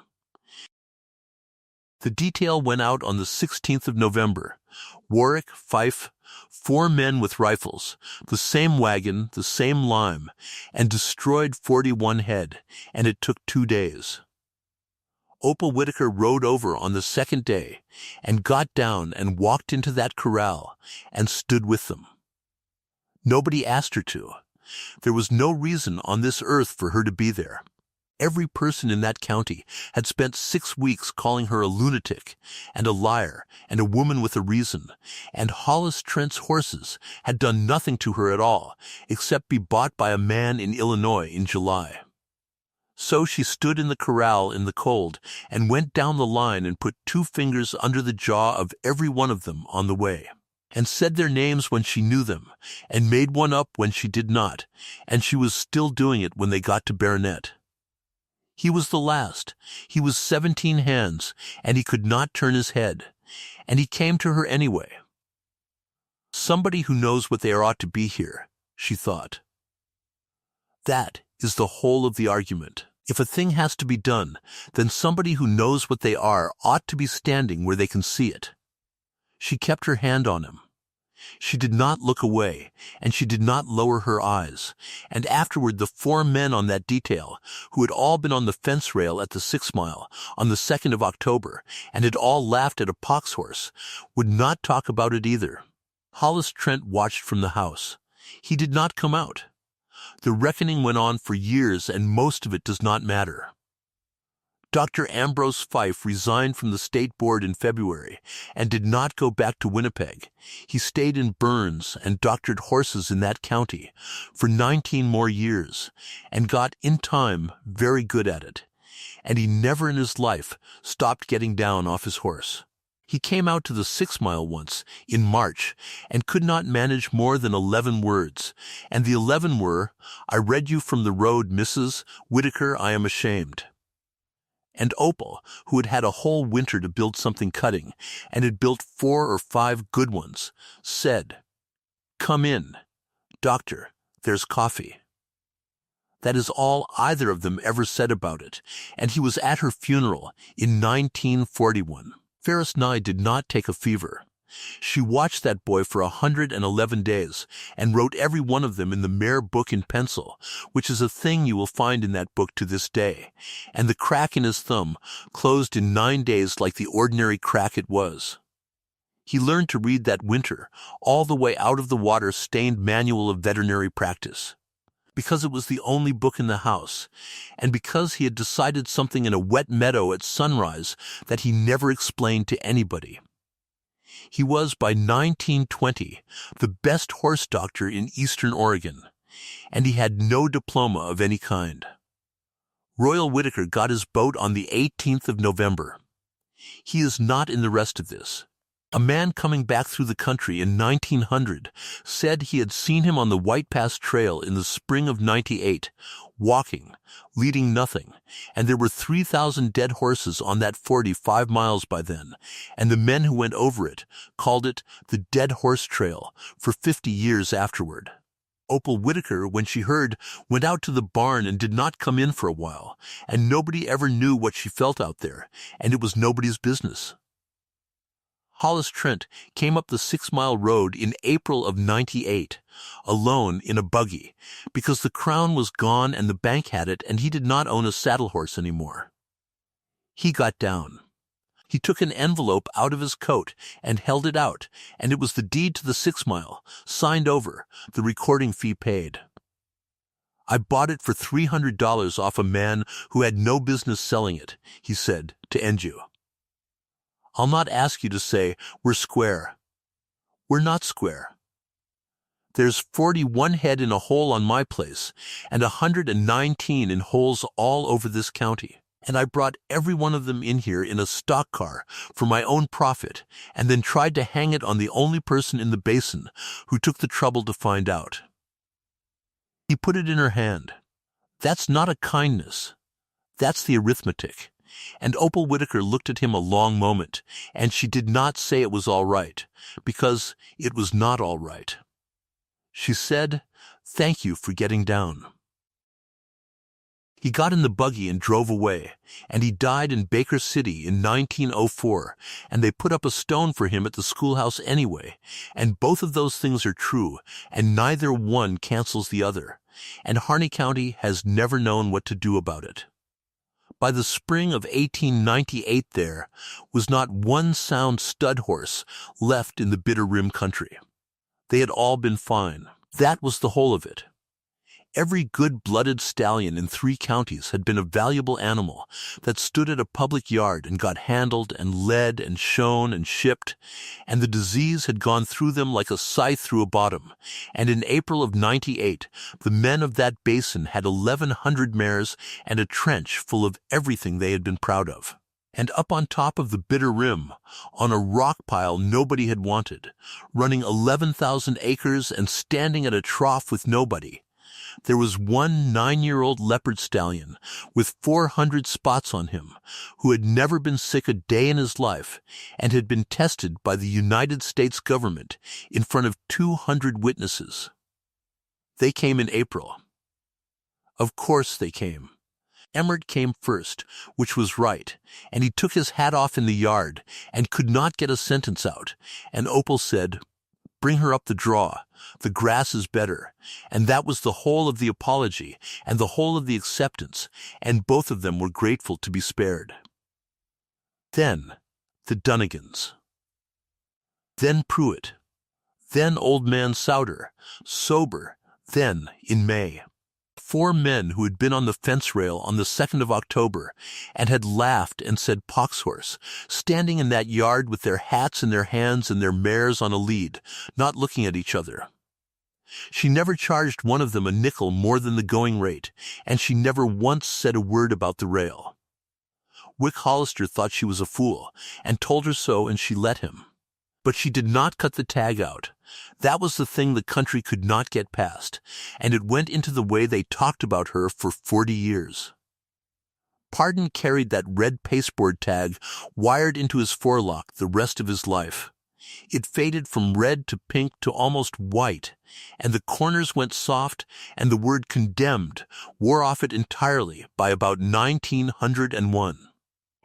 [SPEAKER 1] The detail went out on the 16th of November. Warwick, Fife, 4 men with rifles, the same wagon, the same lime, and destroyed 41 head, and it took 2 days. Opal Whitaker rode over on the second day, and got down and walked into that corral, and stood with them. Nobody asked her to. There was no reason on this earth for her to be there. Every person in that county had spent 6 weeks calling her a lunatic and a liar and a woman with a reason, and Hollis Trent's horses had done nothing to her at all except be bought by a man in Illinois in July. So she stood in the corral in the cold and went down the line and put 2 fingers under the jaw of every one of them on the way, and said their names when she knew them, and made one up when she did not, and she was still doing it when they got to Baronet. He was the last. He was 17 hands, and he could not turn his head, and he came to her anyway. Somebody who knows what they ought to be here, she thought. That is the whole of the argument. If a thing has to be done, then somebody who knows what they are ought to be standing where they can see it. She kept her hand on him. She did not look away, and she did not lower her eyes, and afterward the 4 men on that detail, who had all been on the fence rail at the 6 Mile on the 2nd of October, and had all laughed at a pox horse, would not talk about it either. Hollis Trent watched from the house. He did not come out. The reckoning went on for years, and most of it does not matter. Dr. Ambrose Fife resigned from the state board in February and did not go back to Winnipeg. He stayed in Burns and doctored horses in that county for 19 more years and got, in time, very good at it. And he never in his life stopped getting down off his horse. He came out to the 6 Mile once, in March, and could not manage more than 11 words, and the 11 were, "I read you from the road, Mrs. Whitaker, I am ashamed." And Opal, who had had a whole winter to build something cutting, and had built 4 or 5 good ones, said, "Come in, doctor, there's coffee." That is all either of them ever said about it, and he was at her funeral in 1941. Ferris Nye did not take a fever. She watched that boy for 111 days and wrote every one of them in the Malheur book in pencil, which is a thing you will find in that book to this day, and the crack in his thumb closed in 9 days like the ordinary crack it was. He learned to read that winter all the way out of the water-stained manual of veterinary practice, because it was the only book in the house, and because he had decided something in a wet meadow at sunrise that he never explained to anybody. He was, by 1920, the best horse doctor in Eastern Oregon, and he had no diploma of any kind. Royal Whitaker got his boat on the 18th of November. He is not in the rest of this. A man coming back through the country in 1900 said he had seen him on the White Pass Trail in the spring of '98, walking, leading nothing, and there were 3,000 dead horses on that 45 miles by then, and the men who went over it called it the Dead Horse Trail for 50 years afterward. Opal Whitaker, when she heard, went out to the barn and did not come in for a while, and nobody ever knew what she felt out there, and it was nobody's business. Hollis Trent came up the 6-mile road in April of '98, alone in a buggy, because the crown was gone and the bank had it and he did not own a saddle horse anymore. He got down. He took an envelope out of his coat and held it out, and it was the deed to the 6-mile, signed over, the recording fee paid. "I bought it for $300 off a man who had no business selling it," he said, to end you. "I'll not ask you to say, we're square. We're not square. There's 41 head in a hole on my place, and 119 in holes all over this county. And I brought every one of them in here in a stock car for my own profit, and then tried to hang it on the only person in the basin who took the trouble to find out." He put it in her hand. "That's not a kindness. That's the arithmetic." And Opal Whitaker looked at him a long moment, and she did not say it was all right, because it was not all right. She said, "Thank you for getting down." He got in the buggy and drove away, and he died in Baker City in 1904, and they put up a stone for him at the schoolhouse anyway, and both of those things are true, and neither one cancels the other, and Harney County has never known what to do about it. By the spring of 1898 there was not one sound stud horse left in the Bitter Rim country. They had all been fine. That was the whole of it. Every good-blooded stallion in 3 counties had been a valuable animal that stood at a public yard and got handled and led and shown and shipped, and the disease had gone through them like a scythe through a bottom, and in April of '98 the men of that basin had 1,100 mares and a trench full of everything they had been proud of. And up on top of the Bitter Rim, on a rock pile nobody had wanted, running 11,000 acres and standing at a trough with nobody, there was one 9-year-old leopard stallion with 400 spots on him, who had never been sick a day in his life and had been tested by the United States government in front of 200 witnesses. They came in April. Of course they came. Emmert came first, which was right, and he took his hat off in the yard and could not get a sentence out, and Opal said, "Bring her up the draw. The grass is better." And that was the whole of the apology and the whole of the acceptance, and both of them were grateful to be spared. Then the Dunnigans. Then Pruitt. Then old man Souter, sober, then in May. 4 men who had been on the fence rail on the 2nd of October and had laughed and said poxhorse, standing in that yard with their hats in their hands and their mares on a lead, not looking at each other. She never charged one of them a nickel more than the going rate, and she never once said a word about the rail. Wick Hollister thought she was a fool, and told her so, and she let him. But she did not cut the tag out. That was the thing the country could not get past, and it went into the way they talked about her for 40 years. Pardon carried that red pasteboard tag wired into his forelock the rest of his life. It faded from red to pink to almost white, and the corners went soft, and the word condemned wore off it entirely by about 1901.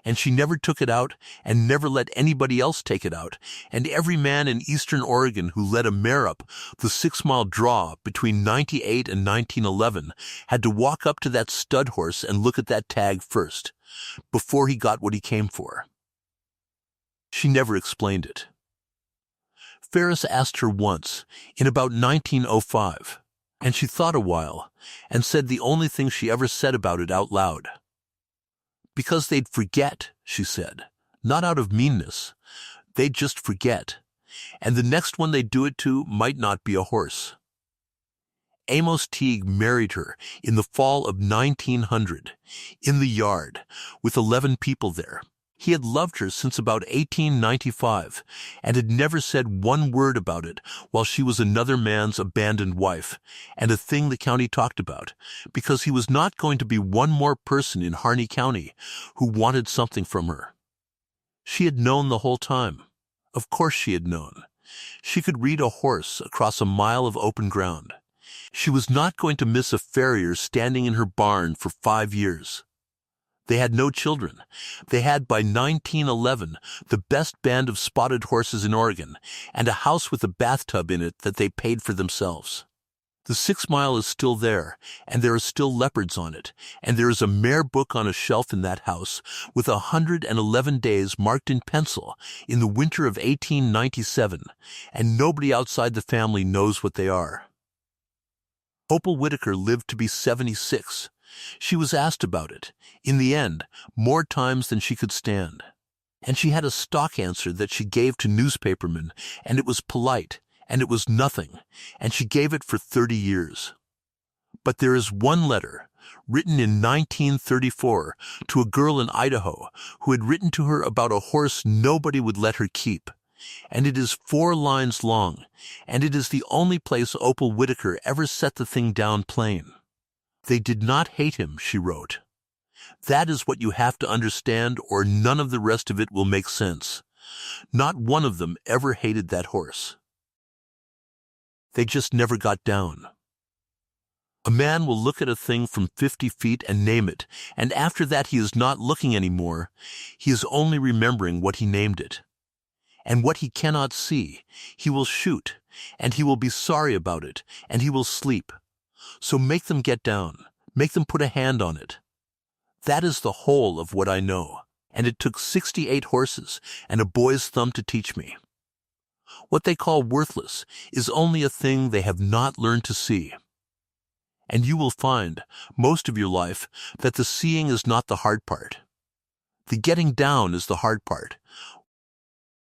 [SPEAKER 1] And she never took it out and never let anybody else take it out, and every man in eastern Oregon who led a mare up the 6-mile draw between '98 and 1911 had to walk up to that stud horse and look at that tag first, before he got what he came for. She never explained it. Ferris asked her once, in about 1905, and she thought a while, and said the only thing she ever said about it out loud. "Because they'd forget," she said, "not out of meanness. They'd just forget, and the next one they do it to might not be a horse." Amos Teague married her in the fall of 1900, in the yard, with 11 people there. He had loved her since about 1895, and had never said one word about it while she was another man's abandoned wife, and a thing the county talked about, because he was not going to be one more person in Harney County who wanted something from her. She had known the whole time. Of course she had known. She could read a horse across a mile of open ground. She was not going to miss a farrier standing in her barn for 5 years. They had no children. They had, by 1911, the best band of spotted horses in Oregon, and a house with a bathtub in it that they paid for themselves. The 6 Mile is still there, and there are still leopards on it, and there is a mare book on a shelf in that house with 111 days marked in pencil in the winter of 1897, and nobody outside the family knows what they are. Opal Whitaker lived to be 76. She was asked about it, in the end, more times than she could stand. And she had a stock answer that she gave to newspapermen, and it was polite, and it was nothing, and she gave it for 30 years. But there is one letter, written in 1934 to a girl in Idaho who had written to her about a horse nobody would let her keep. And it is 4 lines long, and it is the only place Opal Whitaker ever set the thing down plain. They did not hate him, she wrote. That is what you have to understand, or none of the rest of it will make sense. Not one of them ever hated that horse. They just never got down. A man will look at a thing from 50 feet and name it, and after that he is not looking anymore. He is only remembering what he named it. And what he cannot see, he will shoot, and he will be sorry about it, and he will sleep. So make them get down, make them put a hand on it. That is the whole of what I know, and it took 68 horses and a boy's thumb to teach me. What they call worthless is only a thing they have not learned to see. And you will find, most of your life, that the seeing is not the hard part. The getting down is the hard part.